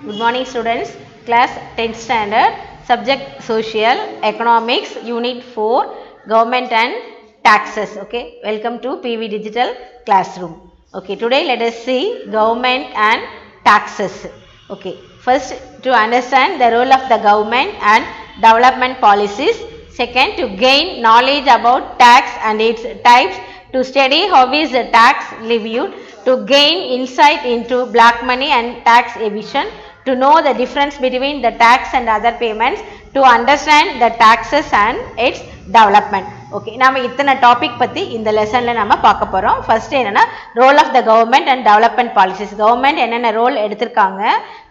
Good morning students, class 10th standard, subject social, economics, unit 4, government and taxes. Okay, welcome to PV Digital Classroom. Okay, today let us see government and taxes. Okay, first to understand the role of the government and development policies. Second, to gain knowledge about tax and its types. To study how is the tax levied. To gain insight into black money and tax evasion. To know the difference between the tax and other payments. To understand the taxes and its development. Okay, நாம இத்தனை topic பத்தி இந்த லெசன்ல நாம பார்க்க போறோம். First என்னன்னா role of the government and development policies. Government என்னென்ன role எடுத்திருக்காங்க,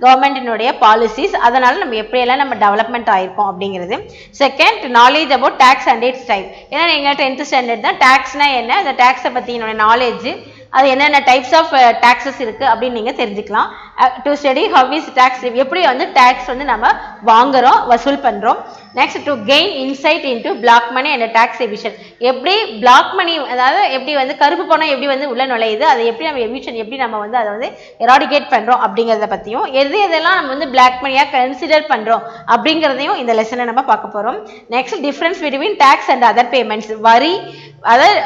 கவர்மெண்டினுடைய பாலிசிஸ், அதனால நம்ம எப்படியெல்லாம் நம்ம டெவலப்மெண்ட் ஆயிருக்கோம் அப்படிங்கிறது. Second, knowledge about tax and its type. ஏன்னா நீங்க 10th ஸ்டாண்டர்ட் தான், டாக்ஸ்னா என்ன, அந்த டாக்ஸை பத்தின நாலேஜ், அது என்னென்ன டைப்ஸ் ஆஃப் டாக்ஸஸ் இருக்கு அப்படின்னு நீங்க தெரிஞ்சுக்கலாம். To study how is tax, எப்படி வந்து டாக்ஸ் வந்து நம்ம வாங்குறோம், வசூல் பண்றோம். Next, to gain insight into black money and tax evasion. எப்படி பிளாக் மணி, அதாவது எப்படி வந்து கருப்பு பணம் எப்படி வந்து உள்ள நுழையுது, அதை எப்படி நம்ம எவிஷன், எப்படி நம்ம வந்து அதை வந்து எராடிகேட் பண்றோம் அப்படிங்கிறத பத்தியும், எதெல்லாம் நம்ம வந்து பிளாக் மணியா கன்சிடர் பண்றோம் அப்படிங்கிறதையும் இந்த லெசன்ல நம்ம பார்க்க போறோம். Next, difference between tax and other payments. வரி, அதாவது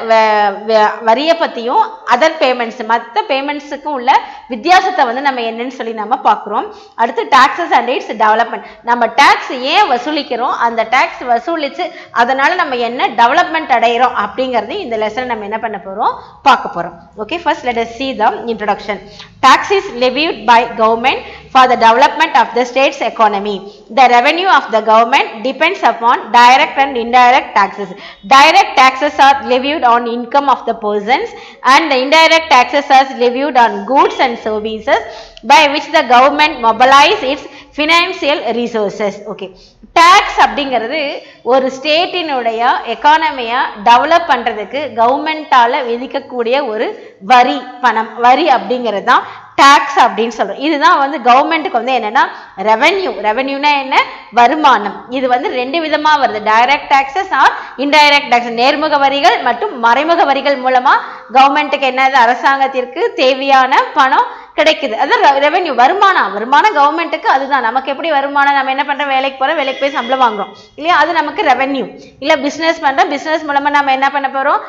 வரியை பத்தியும் அதர் பேமெண்ட்ஸ், மற்ற பேமெண்ட்ஸுக்கும் உள்ள வித்தியாசத்தை வந்து நம்ம என்னன்னு சொல்லி நம்ம பார்க்குறோம். அடுத்து டாக்ஸஸ் அண்ட் இட்ஸ் டெவலப்மெண்ட். நம்ம டாக்ஸ் ஏன் வசூலிக்கிறோம், அந்த டாக்ஸ் வசூலிச்சு அதனால நம்ம என்ன டெவலப்மெண்ட் அடைகிறோம் அப்படிங்கிறது இந்த லெசன் நம்ம என்ன பண்ண போறோம், பார்க்க போறோம். Okay, first let us see the introduction. Tax is levied by government for the development of the state's economy. The revenue of the government depends upon direct and indirect taxes. Direct taxes are levied on income of the persons and the indirect taxes are levied on goods and services by which the government mobilize its financial resources. Okay, tax அப்படிங்கிறது ஒரு ஸ்டேட்டினுடைய எக்கானமியை develop பண்றதுக்கு கவர்மெண்டால விதிக்கக்கூடிய ஒரு வரி, பணம், வரி அப்படிங்கிறது தான் tax அப்படின்னு சொல்றோம். இதுதான் வந்து கவர்மெண்ட்டுக்கு வந்து என்னன்னா ரெவென்யூ. ரெவென்யூனா என்ன, வருமானம். இது வந்து ரெண்டு விதமா வருது, direct taxes or indirect tax. நேர்முக வரிகள் மற்றும் மறைமுக வரிகள் மூலமா கவர்மெண்ட்டுக்கு என்னது, அரசாங்கத்திற்கு தேவையான பணம் கிடைக்குது. அதான் ரெவென்யூ, வருமானம். வருமானம் கவர்மெண்ட்டுக்கு அதுதான். நமக்கு எப்படி வருமானம், நம்ம என்ன பண்றோம், வேலைக்கு போறோம், வேலைக்கு போய் சம்பளம் வாங்குறோம் இல்லையா, அது நமக்கு ரெவென்யூ. இல்ல பிசினஸ் பண்றோம், பிசினஸ் மூலமா நம்ம என்ன பண்ண போறோம்,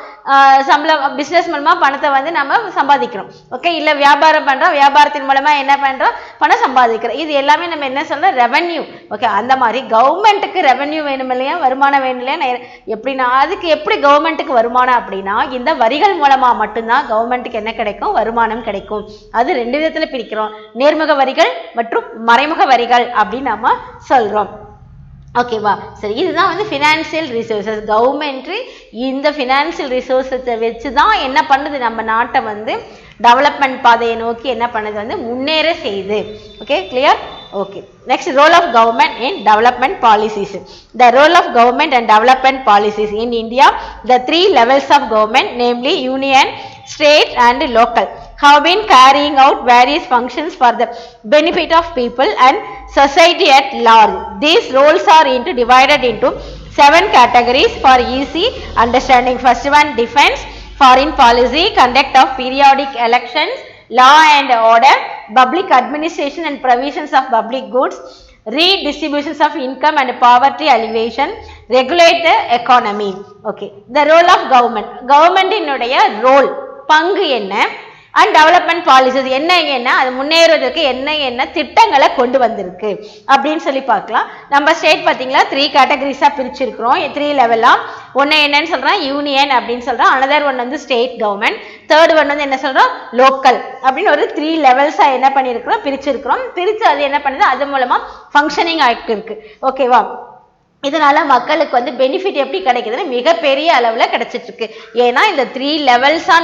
சம்பளம், பிசினஸ் மூலமா பணத்தை வந்து நம்ம சம்பாதிக்கிறோம். ஓகே, இல்ல வியாபாரம் பண்றோம், வியாபாரத்தின் மூலமா என்ன பண்றோம், பணம் சம்பாதிக்கிறோம். இது எல்லாமே நம்ம என்ன சொல்றோம், ரெவென்யூ. ஓகே, அந்த மாதிரி கவர்மெண்ட்டுக்கு ரெவென்யூ வேணும் இல்லையா, வருமானம் வேணும் இல்லையா. எப்படின்னா அதுக்கு எப்படி கவர்மெண்ட்டுக்கு வருமானம் அப்படின்னா, இந்த வரிகள் மூலமா மட்டும்தான் கவர்மெண்ட்டுக்கு என்ன கிடைக்கும், வருமானம் கிடைக்கும். அது ரெண்டு விதத்துல பிரிக்கிறோம், நேர்முக வரிகள் மற்றும் மறைமுக வரிகள் அப்படின்னு நம்ம சொல்றோம். ஓகேவா, சரி, இதுதான் வந்து ஃபினான்சியல் ரிசோர்சஸ். கவர்மெண்ட் இந்த ஃபினான்சியல் ரிசோர்ஸை வச்சு தான் என்ன பண்ணுது, நம்ம நாட்டை வந்து டெவலப்மெண்ட் பாதையை நோக்கி என்ன பண்ணுது, வந்து முன்னேற செய்யுது. Okay, clear? Okay, next, role of government in development policies. The role of government and development policies in India, the three levels of government, namely union, state and local, have been carrying out various functions for the benefit of people and society at large. These roles are divided into 7 categories for easy understanding. First one, defense, foreign policy, conduct of periodic elections, law and order, public administration and provisions of public goods, redistributions of income and poverty alleviation, regulate the economy. Okay, the role of government. Government இனுடைய role, பங்கு என்ன, and development policies என்ன, அது முன்னேறுவதற்கு என்ன திட்டங்களை கொண்டு வந்திருக்கு அப்படின்னு சொல்லி பார்க்கலாம். நம்ம ஸ்டேட் பார்த்தீங்களா 3 கேட்டகரிஸாக பிரிச்சிருக்கிறோம், 3 லெவலா. ஒன்று என்னன்னு சொல்றோம், யூனியன் அப்படின்னு சொல்றோம். அனதர் ஒன் வந்து ஸ்டேட் கவர்மெண்ட். தேர்ட் ஒன் வந்து என்ன சொல்றோம், லோக்கல் அப்படின்னு ஒரு 3 லெவல்ஸா என்ன பண்ணிருக்கிறோம், பிரிச்சிருக்கிறோம். பிரிச்சு அது என்ன பண்ணுது, அது மூலமா ஃபங்க்ஷனிங் ஆகிட்டு இருக்கு. ஓகேவா, இதனால மக்களுக்கு வந்து பெனிஃபிட் எப்படி கிடைக்குதுன்னு மிகப்பெரிய அளவுல கிடைச்சிட்டு இருக்கு. ஏன்னா இந்த 3 லெவல்ஸா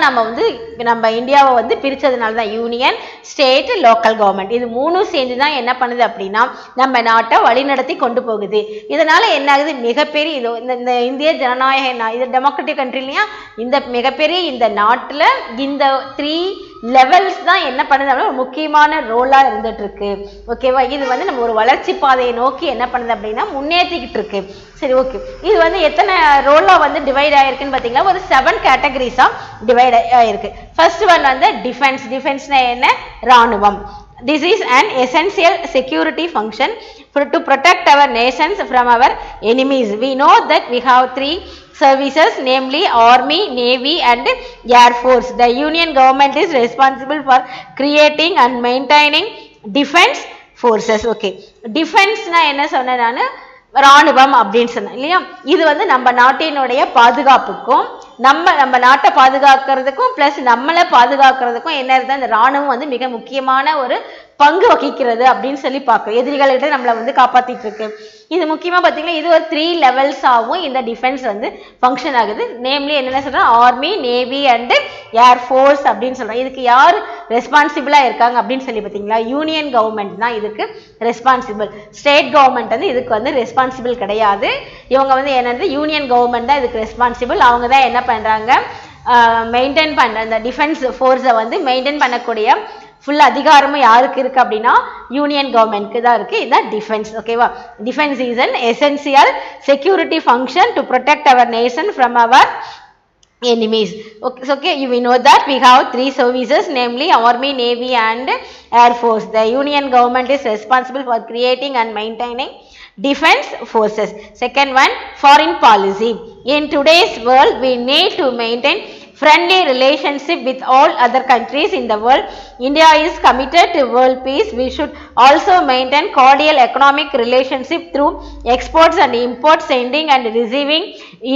நம்ம இந்தியாவை வந்து பிரிச்சதுனால தான் யூனியன், ஸ்டேட், லோக்கல் கவர்மெண்ட். இது 3 சேர்ந்து தான் என்ன பண்ணுது அப்படின்னா நம்ம நாட்டை வழிநடத்தி கொண்டு போகுது. இதனால என்ன ஆகுது, மிகப்பெரிய இந்த இந்திய ஜனநாயக, இது டெமோக்ராட்டிக் கண்ட்ரி இல்லையா, இந்த மிகப்பெரிய இந்த நாட்டுல இந்த 3 லெவல்ஸ் தான் என்ன பண்ணுது, ஒரு முக்கியமான ரோலா இருந்துட்டு இருக்கு. ஓகேவா, இது வந்து நம்ம ஒரு வளர்ச்சி பாதையை நோக்கி என்ன பண்ணுது அப்படின்னா முன்னேற்றிக்கிட்டு இருக்கு. சரி, ஓகே, இது வந்து எத்தனை ரோலா வந்து டிவைட் ஆயிருக்குன்னு பாத்தீங்கன்னா ஒரு 7 கேட்டகரிஸா டிவைட் ஆயிருக்கு. ஃபர்ஸ்ட் ஒன் வந்து டிஃபென்ஸ். டிஃபென்ஸ்னா என்ன, ராணுவம். This is an essential security function to protect our nations from our enemies. We know that we have three services, namely Army, Navy and Air Force. The Union government is responsible for creating and maintaining defense forces. Okay, defense na enna sonna nanu ராணுவம் அப்படின்னு சொன்னேன் இல்லையா. இது வந்து நம்ம நாட்டினுடைய பாதுகாப்புக்கும் நம்ம நாட்டை பாதுகாக்கிறதுக்கும் பிளஸ் நம்மளை பாதுகாக்கிறதுக்கும் என்ன இருந்தால் இந்த ராணுவம் வந்து மிக முக்கியமான ஒரு பங்கு வகிக்கிறது அப்படின்னு சொல்லி பார்க்குறோம். எதிரிகள்கிட்ட நம்மளை வந்து காப்பாற்றிட்டு இருக்கு. இது முக்கியமாக பார்த்தீங்கன்னா இது ஒரு 3 levels ஆகும் இந்த டிஃபென்ஸ் வந்து ஃபங்க்ஷன் ஆகுது. நேம்லி என்னென்ன சொல்கிறோம், ஆர்மி, நேவி அண்டு ஏர்ஃபோர்ஸ் அப்படின்னு சொல்கிறோம். இதுக்கு யார் ரெஸ்பான்சிபிளாக இருக்காங்க அப்படின்னு சொல்லி பார்த்தீங்களா, யூனியன் கவர்மெண்ட் தான் இதுக்கு ரெஸ்பான்சிபிள். ஸ்டேட் கவர்மெண்ட் வந்து இதுக்கு வந்து ரெஸ்பான்சிபிள் கிடையாது. இவங்க வந்து என்னது யூனியன் கவர்மெண்ட் தான் இதுக்கு ரெஸ்பான்சிபிள். அவங்க தான் என்ன பண்ணுறாங்க, மெயின்டைன் பண்ணுற இந்த டிஃபென்ஸ் ஃபோர்ஸை வந்து மெயின்டைன் பண்ணக்கூடிய ஃபுல் அதிகாரமும் யாருக்கு இருக்கு அப்படின்னா யூனியன் கவர்மெண்ட்க்கு தான் இருக்கு. இதுதான் டிஃபென்ஸ். ஓகேவா, defence is an essential security function to protect our nation from our enemies. Okay, you know that we have 3 services, namely Army, Navy and Air Force. The Union government is responsible for creating and maintaining defense forces. Second one, foreign policy. In today's world, we need to maintain friendly relationship with all other countries in the world. India is committed to world peace. We should also maintain cordial economic relationship through exports and imports, sending and receiving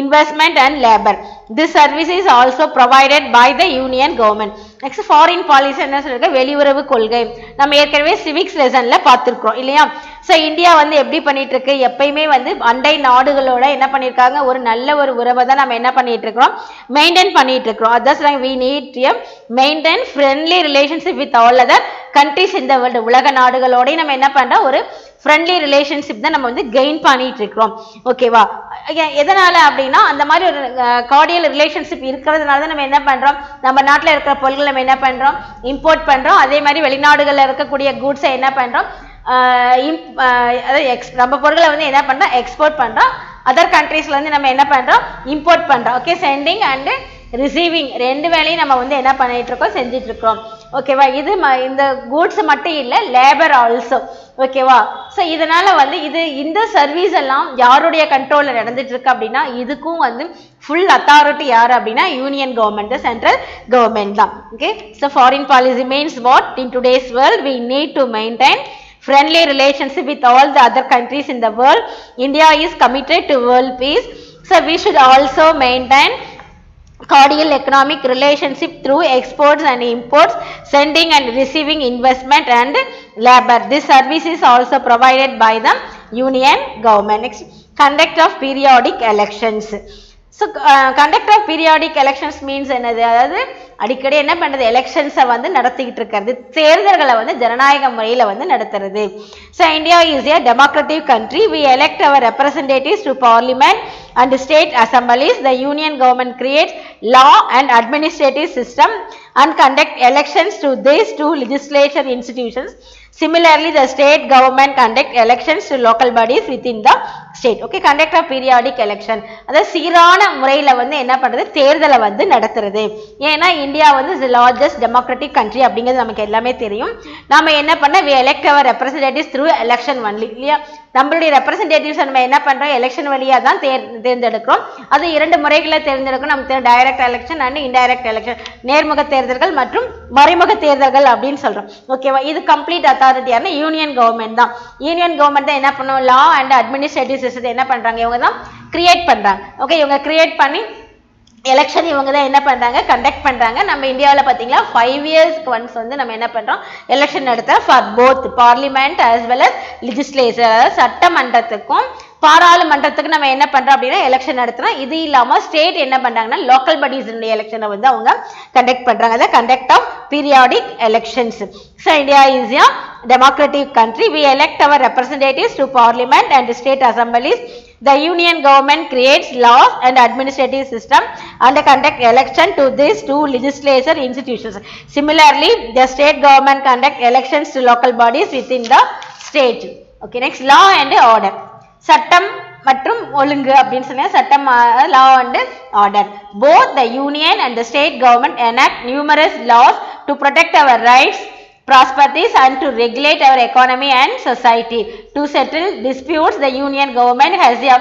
investment and labor. This service is also provided by the Union government. Next, foreign policy என்ன சொல்லுங்க, வெளியுறவு கொள்கை. நம்ம ஏற்கனவே civics லெசன்ல பார்த்துருக்கோம் இல்லையா. So India வந்து எப்படி பண்ணிட்டு இருக்கு, எப்பயுமே வந்து அண்டை நாடுகளோட என்ன பண்ணியிருக்காங்க, ஒரு நல்ல ஒரு உறவை தான் நம்ம என்ன பண்ணிட்டு இருக்கிறோம், மெயின்டைன் பண்ணிட்டு இருக்கிறோம். அதான் we need to maintain friendly relationship with all other countries in the world. உலக நாடுகளோட நம்ம என்ன பண்றோம், ஒரு ஃப்ரெண்ட்லி ரிலேஷன்ஷிப் தான் நம்ம வந்து கெயின் பண்ணிட்டு இருக்கிறோம். ஓகேவா, எதனால அப்படின்னா அந்த மாதிரி ஒரு கார்டியல் ரிலேஷன்ஷிப் இருக்கிறதுனால தான் நம்ம என்ன பண்றோம், நம்ம நாட்டில் இருக்கிற பொருட்கள் நம்ம என்ன பண்றோம், இம்போர்ட் பண்றோம். அதே மாதிரி வெளிநாடுகளில் இருக்கக்கூடிய கூட்ஸை என்ன பண்றோம், நம்ம பொருட்களை வந்து என்ன பண்றோம், எக்ஸ்போர்ட் பண்றோம். அதர் கண்ட்ரீஸ்ல இருந்து நம்ம என்ன பண்றோம், இம்போர்ட் பண்றோம். ஓகே, சென்டிங் அண்ட் ரிசீவிங் ரெண்டு வேலையும் நம்ம வந்து என்ன பண்ணிட்டு இருக்கோம், செஞ்சுட்டு இருக்கிறோம். ஓகேவா, இது இந்த கூட்ஸ் மட்டும் இல்லை, லேபர் ஆல்சோ. ஓகேவா, ஸோ இதனால வந்து இந்த சர்வீஸ் எல்லாம் யாருடைய கண்ட்ரோல்ல நடந்துட்டு இருக்கு அப்படின்னா இதுக்கும் வந்து ஃபுல் அத்தாரிட்டி யார் அப்படின்னா யூனியன் கவர்மெண்ட், சென்ட்ரல் கவர்மெண்ட் தான். Okay, so foreign policy means what, in today's world we need to maintain friendly relationship with all the other countries in the world. India is committed to world peace, so we should also maintain cordial economic relationship through exports and imports, sending and receiving investment and labor. This service is also provided by the Union government. Next, conduct of periodic elections. So conduct of periodic elections means என்னது, அதாவது அடிக்கடி என்ன பண்றது, எலெக்ஷன்ஸை வந்து நடத்திக்கிட்டு இருக்கிறது, தேர்தல்களை வந்து ஜனநாயக முறையில் வந்து நடத்துறது. So India is a democratic country. We elect our representatives to parliament and state assemblies. The union government creates law and administrative system and conduct elections to these two legislature institutions. Similarly, the state government conduct elections to local bodies within the state. Okay, conduct a periodic election. அத சீரான முறையில் வந்து என்ன பண்றது, தேர்தலை வந்து நடத்துறது. ஏன்னா இந்தியா வந்து the largest democratic country அப்படிங்கிறது நமக்கு எல்லாமே தெரியும். நாம என்ன பண்ண, we elect our representatives through election only இல்லையா. நம்மளுடைய ரெப்ரசன்டேட்டிவ்ஸ் நம்ம என்ன பண்றோம், எலெக்ஷன் வழியா தான் தேர்ந்தெடுக்கிறோம். அது 2 முறைகளை தேர்ந்தெடுக்கும். நமக்கு direct election and indirect election, நேர்முக தேர்தல்கள் மற்றும் மறைமுக தேர்தல்கள் அப்படின்னு சொல்றோம். ஓகேவா, இது கம்ப்ளீட் அத்தாரிட்டியான யூனியன் கவர்மெண்ட் தான். யூனியன் கவர்மெண்ட் தான் என்ன பண்ணும், லா அண்ட் அட்மினிஸ்ட்ரேட்டிவ் சிஸ்டத்தை என்ன பண்றாங்க, இவங்க தான் கிரியேட் பண்றாங்க. ஓகே, இவங்க கிரியேட் பண்ணி எலெக்ஷன் இவங்க தான் என்ன பண்றாங்க, கண்டக்ட் பண்றாங்க. நம்ம இந்தியாவில் பார்த்தீங்களா 5 இயர்ஸ்க்கு ஒன்ஸ் வந்து நம்ம என்ன பண்றோம், எலெக்ஷன் நடத்த for both parliament as well as legislature, சட்டமன்றத்துக்கும் பாராளுமன்றத்துக்கு நம்ம என்ன பண்றோம் அப்படின்னா எலெக்ஷன் நடத்துறோம். இது இல்லாம ஸ்டேட் என்ன பண்றாங்கன்னா லோக்கல் பாடிஸ் எலெக்ஷனை வந்து அவங்க கண்டக்ட் பண்றாங்க. அதான் conduct of periodic elections. So India is a democratic country. We elect our representatives to parliament and state assemblies. The union government creates laws and administrative system and conduct election to these two legislature institutions. Similarly, the state government conduct elections to local bodies within the state. Okay, next, law and order. சட்டம் மற்றும் ஒழுங்கு அப்படின்னு சொன்னா சட்டம், law and order. Both the union and the state government enact numerous laws to protect our rights, prosperities and to regulate our economy and society. To settle disputes, the union government has a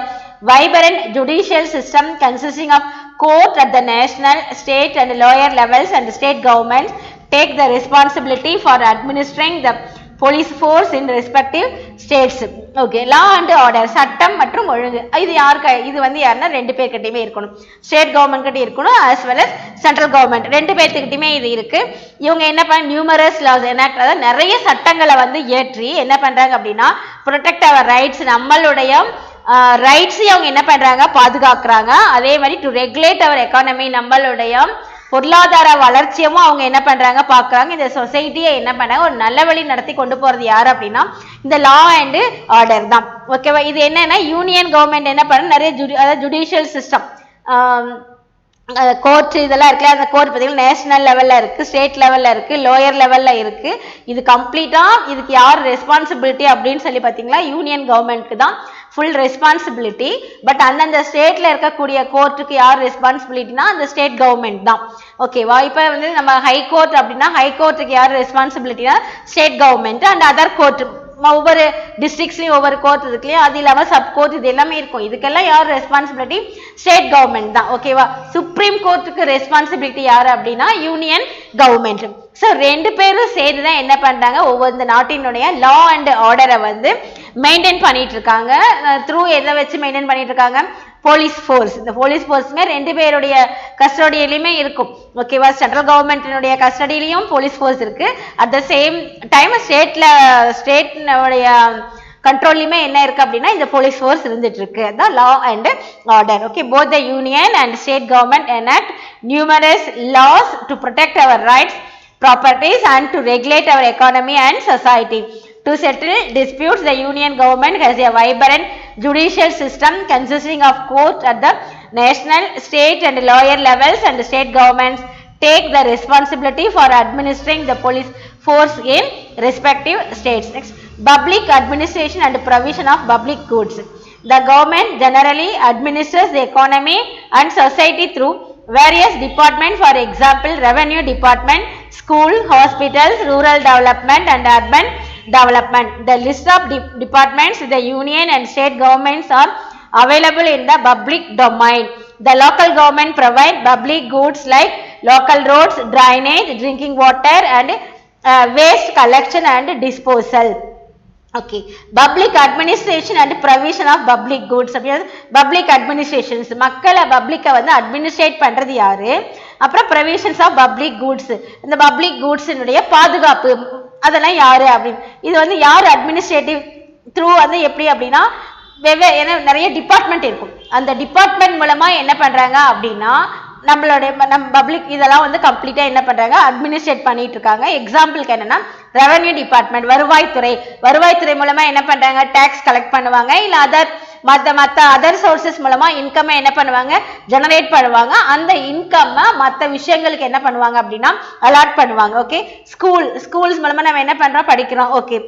vibrant judicial system consisting of court at the national, state and lower levels, and state governments take the responsibility for administering the police force in respective states. Okay, law and order, சட்டம் மற்றும் ஒழுங்கு. இது யாருக்கு? இது வந்து யாருன்னா ரெண்டு பேர்கிட்டயுமே இருக்கணும். ஸ்டேட் கவர்மெண்ட் கிட்ட இருக்கணும் as well as central government ரெண்டு பேர்த்துக்கிட்டயுமே இது இருக்கு. இவங்க என்ன பண்ண நியூமரஸ் லாஸ் எனாக்ட், அதாவது நிறைய சட்டங்களை வந்து ஏற்றி என்ன பண்றாங்க அப்படின்னா ப்ரொடெக்ட் அவர் ரைட்ஸ், நம்மளுடைய ரைட்ஸையும் அவங்க என்ன பண்றாங்க பாதுகாக்கிறாங்க. அதே மாதிரி டு ரெகுலேட் அவர் எக்கானமி, நம்மளுடைய பொருளாதார வளர்ச்சியும் அவங்க என்ன பண்றாங்க பாக்குறாங்க. இந்த சொசைட்டியை என்ன பண்ணாங்க ஒரு நல்ல வழி நடத்தி கொண்டு போறது யாரு அப்படின்னா இந்த லா அண்ட் ஆர்டர் தான். ஓகேவா? இது என்னன்னா யூனியன் கவர்மெண்ட் என்ன பண்ண நிறைய அதாவது ஜுடிஷியல் சிஸ்டம், கோர்ட் இதெல்லாம் இருக்குல்ல, அந்த கோர்ட் பார்த்தீங்கன்னா நேஷனல் லெவல்ல இருக்கு, ஸ்டேட் லெவல்ல இருக்கு, லோயர் லெவல்ல இருக்கு. இது கம்ப்ளீட்டா இதுக்கு யார் ரெஸ்பான்சிபிலிட்டி அப்படின்னு சொல்லி பார்த்தீங்களா யூனியன் கவர்மெண்ட்க்கு தான் ஃபுல் ரெஸ்பான்சிபிலிட்டி. பட் அந்தந்த ஸ்டேட்ல இருக்கக்கூடிய கோர்ட்டுக்கு யார் ரெஸ்பான்சிபிலிட்டினா அந்த ஸ்டேட் கவர்மெண்ட் தான். ஓகேவா? இப்போ வந்து நம்ம ஹை கோர்ட் அப்படின்னா ஹை கோர்ட்டுக்கு யார் ரெஸ்பான்சிபிலிட்டினா state government. And other court ஒவ்வொரு டிஸ்ட்ரிக்ட்ஸ்லயும் ஒவ்வொரு கோர்ட் இருக்குல்லையா, அது இல்லாம சப் கோர்ட் இது எல்லாமே இருக்கும். இதுக்கெல்லாம் யார் ரெஸ்பான்சிபிலிட்டி? ஸ்டேட் கவர்மெண்ட் தான். ஓகேவா? சுப்ரீம் கோர்ட்டுக்கு ரெஸ்பான்சிபிலிட்டி யாரு அப்படின்னா யூனியன் கவர்மெண்ட். ஸோ ரெண்டு பேரும் சேர்ந்து தான் என்ன பண்றாங்க ஒவ்வொரு நாட்டினுடைய லா அண்ட் ஆர்டரை வந்து மெயின்டைன் பண்ணிட்டு இருக்காங்க. த்ரூ எதை வச்சு மெயின்டைன் பண்ணிட்டு இருக்காங்க? Police force. இந்த போலீஸ் ஃபோர்ஸுமே ரெண்டு பேருடைய கஸ்டடியிலுமே இருக்கும். ஓகேவா? சென்ட்ரல் கவர்மெண்டினுடைய கஸ்டடியிலையும் போலீஸ் ஃபோர்ஸ் இருக்கு. அட் த சேம் டைம் ஸ்டேட்னுடைய கண்ட்ரோல்லையுமே என்ன இருக்கு அப்படின்னா இந்த போலீஸ் ஃபோர்ஸ் இருந்துட்டு இருக்கு. அதான் லா and order. Okay, both the union and state government enact numerous laws to protect our rights, properties and to regulate our economy and society. To settle disputes, the union government has a vibrant judicial system consisting of courts at the national, state and lower levels, and state governments take the responsibility for administering the police force in respective states. Next, public administration and provision of public goods. The government generally administers the economy and society through various departments, for example revenue department, school, hospitals, rural development and urban development. The list of departments the union and state governments are available in the public domain. The local government provide public goods like local roads, drainage, drinking water and waste collection and disposal. Okay, public administration and provision of public goods. Public administrations, மக்களை பப்ளிக்கை வந்து administrate பண்றது யாரு, அப்புறம் provisions of public goods, இந்த public goods உடைய பாதுகாப்பு அதெல்லாம் யாரு அப்படின்னு. இது வந்து யார் அட்மினிஸ்ட்ரேட்டிவ் த்ரூ வந்து எப்படி அப்படின்னா நிறைய டிபார்ட்மெண்ட் இருக்கும். அந்த டிபார்ட்மெண்ட் மூலமா என்ன பண்றாங்க அப்படின்னா நம்ம பப்ளிக் இதெல்லாம் வந்து கம்ப்ளீட்டா என்ன பண்றாங்க அட்மினிஸ்ட்ரேட் பண்ணிட்டு இருக்காங்க. எக்ஸாம்பிளுக்கு என்னன்னா ரெவன்யூ டிபார்ட்மெண்ட், வருவாய்த்துறை மூலமா என்ன பண்றாங்க டாக்ஸ் கலெக்ட் பண்ணுவாங்க. இல்ல மற்ற அதர் சோர்சஸ் மூலமா இன்கம் என்ன பண்ணுவாங்க ஜெனரேட் பண்ணுவாங்க. அந்த இன்கம் மற்ற விஷயங்களுக்கு என்ன பண்ணுவாங்க அப்படின்னா அலாட் பண்ணுவாங்க. ஓகே, ஸ்கூல்ஸ் மூலமா நம்ம என்ன பண்றோம் படிக்கிறோம். Okay,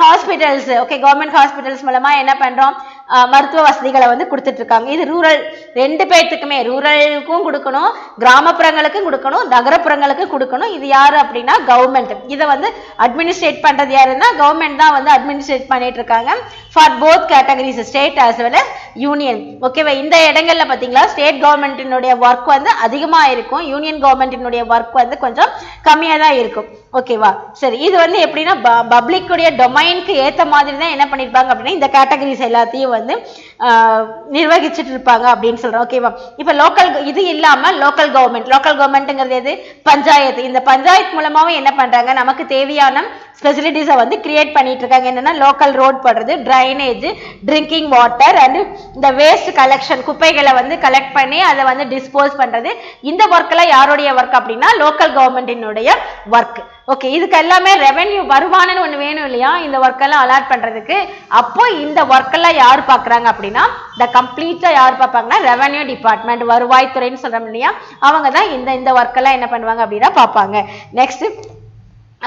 hospitals, okay government hospitals மூலமா என்ன பண்றோம் மருத்துவ வசதிகளை வந்து கொடுத்துட்டு இருக்காங்க. இது ரூரல் ரெண்டு பேர்த்துக்குமே, ரூரலுக்கும் கொடுக்கணும், கிராமப்புறங்களுக்கும் கொடுக்கணும், நகரப்புறங்களுக்கும் கொடுக்கணும். இது யாரு அப்படின்னா கவர்மெண்ட். இதை வந்து அட்மினிஸ்ட்ரேட் பண்றது யாருன்னா கவர்மெண்ட் தான் வந்து அட்மினிஸ்ட்ரேட் பண்ணிட்டு இருக்காங்க for both categories, state as well as union. ஓகேவா? இந்த இடங்கள்ல பாத்தீங்களா ஸ்டேட் கவர்மெண்டினுடைய ஒர்க் வந்து அதிகமா இருக்கும், யூனியன் கவர்மெண்டினுடைய ஒர்க் வந்து கொஞ்சம் கம்மியா தான் இருக்கும். ஓகேவா? சரி, இது வந்து எப்படின்னா பப்ளிக்குடைய டொமைனுக்கு ஏத்த மாதிரி தான் என்ன பண்ணிருப்பாங்க அப்படின்னா இந்த கேட்டகரிஸ் எல்லாத்தையும் வந்து நிர்வகிச்சுட்டு இருப்பாங்க அப்படின்னு சொல்றோம். ஓகேவா? இப்ப லோக்கல் இது இல்லாம லோக்கல் கவர்மெண்ட்ங்கிறது எது பஞ்சாயத்து. இந்த பஞ்சாயத்து மூலமாவும் என்ன பண்றாங்க நமக்கு தேவையான ஃபெசிலிட்டிஸை வந்து கிரியேட் பண்ணிட்டு இருக்காங்க. என்னன்னா லோக்கல் ரோட் போடுறது, டிரைனேஜ், ட்ரிங்கிங் வாட்டர் அண்ட் இந்த வேஸ்ட் கலெக்ஷன், குப்பைகளை வந்து கலெக்ட் பண்ணி அதை வந்து டிஸ்போஸ் பண்றது. இந்த ஒர்க் எல்லாம் யாருடைய ஒர்க் அப்படின்னா லோக்கல் கவர்மெண்டினுடைய ஒர்க். ஓகே, இதுக்கு எல்லாமே ரெவென்யூ வருமானம்னு ஒண்ணு வேணும் இல்லையா இந்த ஒர்க் எல்லாம் அலாட் பண்றதுக்கு. அப்போ இந்த ஒர்க் எல்லாம் யார் பாக்குறாங்க அப்படின்னா இந்த கம்ப்ளீட்டா யார் பார்ப்பாங்கன்னா ரெவென்யூ டிபார்ட்மெண்ட், வருவாய்த்துறைன்னு சொல்றோம் இல்லையா, அவங்க தான் இந்த ஒர்க் எல்லாம் என்ன பண்ணுவாங்க அப்படின்னா பார்ப்பாங்க. Next,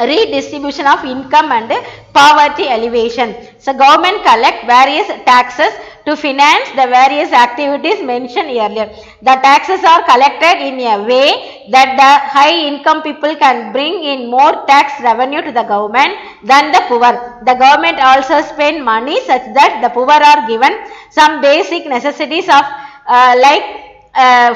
redistribution of income and poverty alleviation. So government collect various taxes to finance the various activities mentioned earlier. The taxes are collected in a way that the high income people can bring in more tax revenue to the government than the poor. The government also spend money such that the poor are given some basic necessities of like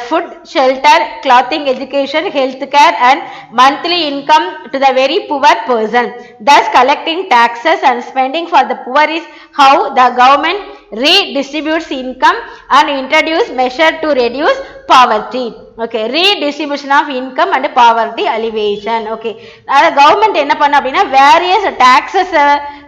food, shelter, clothing, education, health care and monthly income to the very poor person. Thus collecting taxes and spending for the poor is how the government redistributes income and introduce measure to reduce poverty. Okay, redistribution of income and poverty alleviation. Okay, government என்ன பண்ண அப்படின்னா various taxes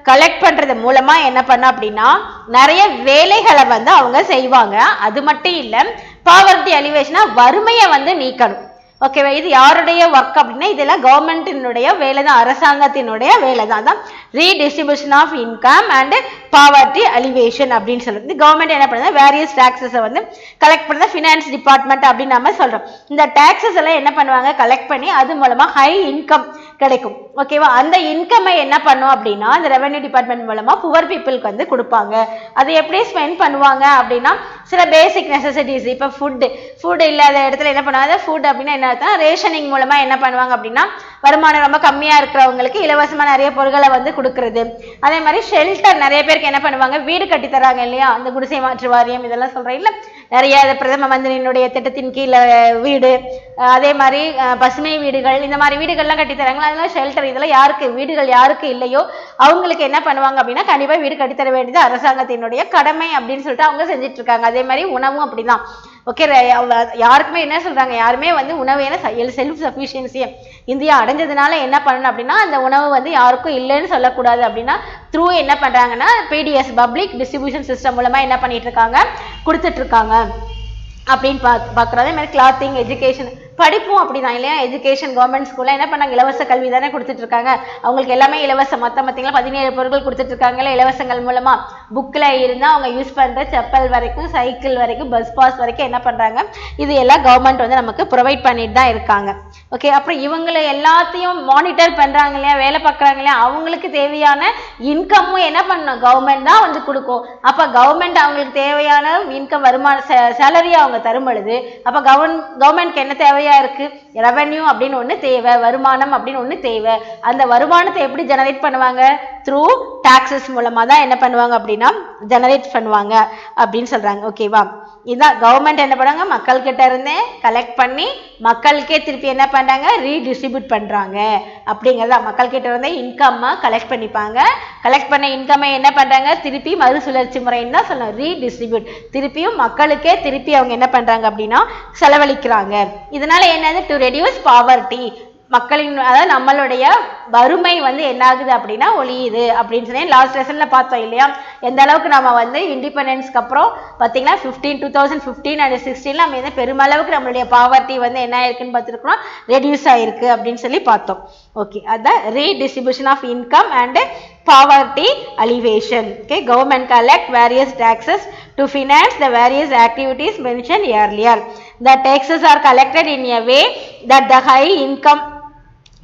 collect பண்றது மூலமா என்ன பண்ண அப்படின்னா நிறைய வேலைகளை வந்து அவங்க செய்வாங்க. அது மட்டும் இல்ல பாவர்ட்டி அலிவேஷனா வறுமையை வந்து நீக்கணும். ஓகேவா, இது யாருடைய ஒர்க் அப்படின்னா இதெல்லாம் கவர்மெண்டினுடைய வேலை தான், அரசாங்கத்தினுடைய வேலை தான். அதான் redistribution of income and poverty alleviation அப்படின்னு சொல்றது. கவர்மெண்ட் என்ன பண்ணுது, வேரியஸ் டாக்ஸஸை வந்து கலெக்ட் பண்ணுறது ஃபினான்ஸ் டிபார்ட்மெண்ட் அப்படின்னு நம்ம சொல்றோம். இந்த டாக்ஸஸ் எல்லாம் என்ன பண்ணுவாங்க, கலெக்ட் பண்ணி அது மூலமா ஹை இன்கம் கிடைக்கும். ஓகேவா, அந்த இன்கம்மை என்ன பண்ணும் அப்படின்னா அந்த ரெவென்யூ டிபார்ட்மெண்ட் மூலமா புவர் பீப்புளுக்கு வந்து கொடுப்பாங்க. அதை எப்படி ஸ்பெண்ட் பண்ணுவாங்க அப்படின்னா சில பேசிக் நெசசிட்டிஸ், இப்போ ஃபுட் இல்லாத இடத்துல என்ன பண்ணுவாங்க, ஃபுட் அப்படின்னா என்ன ரேஷனிங் மூலமா என்ன பண்ணுவாங்க அப்படின்னா வருமானம் ரொம்ப கம்மியா இருக்கிறவங்களுக்கு இலவசமா நிறைய பொருட்களை வந்து கொடுக்கறது. அதே மாதிரி ஷெல்டர், நிறைய பேருக்கு என்ன பண்ணுவாங்க வீடு கட்டி தராங்க இல்லையா, அந்த குடிசை மாற்று வாரியம் இதெல்லாம் சொல்றேன் இல்ல, நிறைய பிரதம மந்திரியினுடைய திட்டத்தின் கீழே வீடு, அதே மாதிரி பசுமை வீடுகள், இந்த மாதிரி வீடுகள்லாம் கட்டி தராங்களா, அதெல்லாம் ஷெல்டர். இதெல்லாம் யாருக்கு வீடுகள் யாருக்கு இல்லையோ அவங்களுக்கு என்ன பண்ணுவாங்க அப்படின்னா கண்டிப்பா வீடு கட்டித்தர வேண்டியது அரசாங்கத்தினுடைய கடமை அப்படின்னு சொல்லிட்டு அவங்க செஞ்சுட்டு இருக்காங்க. அதே மாதிரி உணவும் அப்படிதான். ஓகே, யாருக்குமே என்ன சொல்றாங்க, யாருமே வந்து உணவு செல்ஃப் சஃபிஷியன்சி இந்தியா அடைஞ்சதுனால என்ன பண்ணணும் அப்படின்னா அந்த உணவு வந்து யாருக்கும் இல்லைன்னு சொல்லக்கூடாது அப்படின்னா த்ரூ என்ன பண்றாங்கன்னா பிடிஎஸ் பப்ளிக் டிஸ்ட்ரிபியூஷன் சிஸ்டம் மூலமா என்ன பண்ணிட்டு இருக்காங்க, கொடுத்துட்டு இருக்காங்க அப்படின்னு பார்க்குறோம். அதே மாதிரி கிளாத்திங், எஜுகேஷன், படிப்பும் அப்படிதான் இல்லையா, எஜுகேஷன் கவர்மெண்ட் ஸ்கூல்ல என்ன பண்ணாங்க இலவச கல்வி தானே கொடுத்துட்டு இருக்காங்க. அவங்களுக்கு எல்லாமே இலவசம். மொத்தம் பார்த்தீங்களா 17 பொருட்கள் கொடுத்துட்டு இருக்காங்கல்ல இலவசங்கள் மூலமா. புக்ல இருந்தா அவங்க யூஸ் பண்ற செப்பல் வரைக்கும், சைக்கிள் வரைக்கும், பஸ் பாஸ் வரைக்கும் என்ன பண்றாங்க, இது எல்லாம் கவர்மெண்ட் வந்து நமக்கு ப்ரொவைட் பண்ணிட்டு தான் இருக்காங்க. ஓகே, அப்புறம் இவங்களை எல்லாத்தையும் மானிட்டர் பண்றாங்க இல்லையா, வேலை பார்க்குறாங்க இல்லையா, அவங்களுக்கு தேவையான இன்கமும் என்ன பண்ணணும் கவர்மெண்ட் தான் வந்து கொடுக்கும். அப்ப கவர்மெண்ட் அவங்களுக்கு தேவையான இன்கம் வருமான சேலரி அவங்க தரும் பொழுது அப்ப கவர்மெண்ட்க்கு என்ன தேவையா இருக்கு, ரெவென்யூ அப்படின்னு ஒண்ணு தேவை, வருமானம் அப்படின்னு ஒண்ணு தேவை. அந்த வருமானத்தை எப்படி ஜெனரேட் பண்ணுவாங்க, த்ரூ டாக்ஸஸ் மூலமா தான் என்ன பண்ணுவாங்க அப்படின்னா ஜெனரேட் பண்ணுவாங்க அப்படின்னு சொல்றாங்க. ஓகேவா, இதான் கவர்மெண்ட் என்ன பண்ணுவாங்க, மக்கள் கிட்ட இருந்தே கலெக்ட் பண்ணி மக்களுக்கே திருப்பி என்ன பண்றாங்க ரீடிஸ்ட்ரிபியூட் பண்றாங்க அப்படிங்கிறதா. மக்கள் கிட்ட இருந்தே இன்கம் கலெக்ட் பண்ணிப்பாங்க. கலெக்ட் பண்ண இன்கம் என்ன பண்றாங்க திருப்பி மறுசுழற்சி முறைன்னு தான் சொல்லணும், ரீடிஸ்ட்ரிபியூட். திருப்பியும் மக்களுக்கே திருப்பி அவங்க என்ன பண்றாங்க அப்படின்னா செலவழிக்கிறாங்க. இதனால என்னது, டு ரெடியூஸ் பாவர்ட்டி, மக்களின் அதாவது நம்மளுடைய வறுமை வந்து என்ன ஆகுது அப்படின்னா ஒழியுது அப்படின்னு சொல்லி லாஸ்ட் லெசன்ல பார்த்தோம் இல்லையா. எந்த அளவுக்கு நம்ம வந்து இண்டிபெண்டன்ஸ்க்கு அப்புறம் பார்த்தீங்கன்னா 2015 அண்ட் 16 நம்ம வந்து பெருமளவுக்கு நம்மளுடைய பாவர்ட்டி வந்து என்ன ஆயிருக்குன்னு பார்த்துருக்கோம், ரெடியூஸ் ஆயிருக்கு அப்படின்னு சொல்லி பார்த்தோம். ஓகே, அதான் redistribution of income and poverty alleviation. Okay, government collect various taxes to finance the various activities mentioned earlier. The taxes are collected in a way that the high income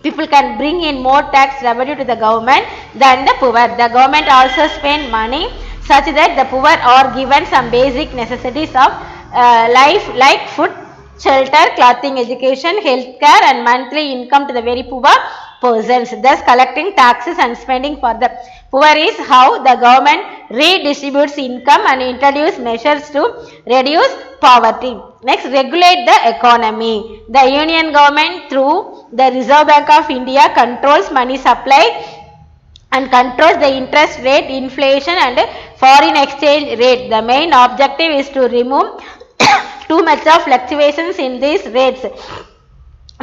people can bring in more tax revenue to the government than the poor. The government also spend money such that the poor are given some basic necessities of life like food, shelter, clothing, education, health care and monthly income to the very poor persons. Thus collecting taxes and spending for the poor is how the government redistributes income and introduce measures to reduce poverty. Next, regulate the economy. The union government through the Reserve Bank of India controls money supply and controls the interest rate, inflation and foreign exchange rate. The main objective is to remove too much of fluctuations in these rates.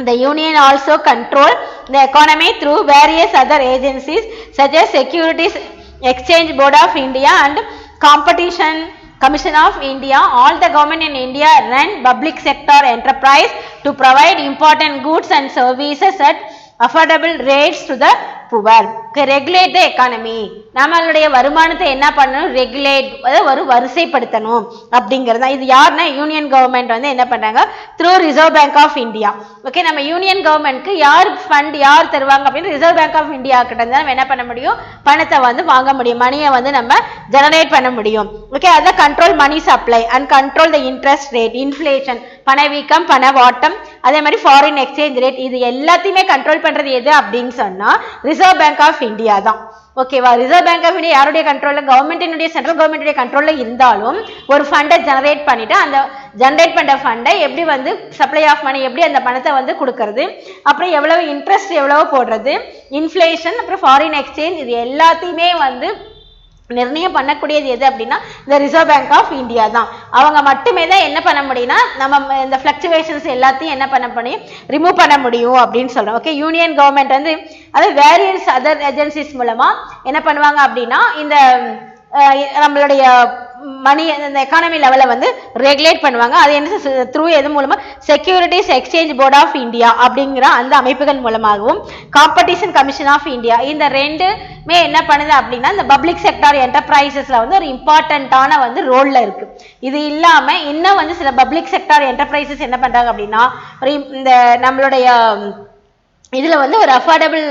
The union also control the economy through various other agencies such as Securities Exchange Board of India and Competition Commission of India. All the government in India run public sector enterprise to provide important goods and services at affordable rates to the poor. Regulate the economy, நம்மளுடைய வருமானத்தை என்ன பண்ணணும், regulate, ஒரு வரிசைப்படுத்தணும் அப்படிங்கிறது. இது யாருன்னா union government வந்து என்ன பண்றாங்க, through Reserve Bank of India. Okay, நம்ம யூனியன் கவர்மெண்ட்க்கு யார் ஃபண்ட் யார் தருவாங்க அப்படின்னு ரிசர்வ் பேங்க் ஆஃப் இந்தியா கிட்ட தான் நம்ம என்ன பண்ண முடியும், பணத்தை வந்து வாங்க முடியும், மணியை வந்து நம்ம ஜெனரேட் பண்ண முடியும். ஓகே, அதான் control money supply and control the interest rate, inflation, பணவீக்கம், பணவாட்டம், அதே மாதிரி ஃபாரின் எக்ஸ்சேஞ்ச் ரேட், இது எல்லாத்தையுமே கண்ட்ரோல் பண்றது எது அப்படின்னு சொன்னா ரிசர்வ் பேங்க் ஆஃப் இந்தியா தான். ஓகேவா, ரிசர்வ் பேங்க் ஆஃப் இந்தியா யாருடைய கண்ட்ரோல்ல, கவர்மெண்டினுடைய சென்ட்ரல் கவர்மெண்டுடைய கண்ட்ரோல்ல இருந்தாலும் ஒரு ஃபண்டை ஜெனரேட் பண்ணிட்டு அந்த ஜெனரேட் பண்ற ஃபண்டை எப்படி வந்து சப்ளை ஆஃப் மணி, எப்படி அந்த பணத்தை வந்து கொடுக்கறது, அப்புறம் எவ்வளவு இன்ட்ரெஸ்ட் எவ்வளவு போடுறது, இன்ஃப்ளேஷன், அப்புறம் ஃபாரின் எக்ஸ்சேஞ்ச், இது எல்லாத்தையுமே வந்து நிர்ணயம் பண்ணக்கூடியது எது அப்படின்னா இந்த ரிசர்வ் பேங்க் ஆஃப் இந்தியா தான். அவங்க மட்டுமே தான் என்ன பண்ண முடியும்னா நம்ம இந்த ஃபிளக்சுவேஷன்ஸ் எல்லாத்தையும் என்ன பண்ண முடியும், ரிமூவ் பண்ண முடியும் அப்படின்னு சொல்றோம். ஓகே, யூனியன் கவர்மெண்ட் வந்து அது வேரியஸ் அதர் ஏஜென்சிஸ் மூலமா என்ன பண்ணுவாங்க அப்படின்னா இந்த நம்மளுடைய மணி இந்த எக்கானமி லெவல வந்து ரெகுலேட் பண்ணுவாங்க. அது என்ன த்ரூ எது மூலமா, Securities Exchange Board of India அப்படிங்கிற அந்த அமைப்புகள் மூலமாகவும், காம்படிஷன் கமிஷன் ஆஃப் இந்தியா, இந்த ரெண்டுமே என்ன பண்ணுது அப்படின்னா இந்த பப்ளிக் செக்டார் என்டர்பிரைசஸ்ல வந்து ஒரு இம்பார்ட்டன்டான வந்து ரோல்ல இருக்கு. இது இல்லாம இன்னும் வந்து சில பப்ளிக் செக்டார் என்டர்பிரைசஸ் என்ன பண்றாங்க அப்படின்னா இந்த நம்மளுடைய இதுல வந்து ஒரு அஃபோர்டபுள்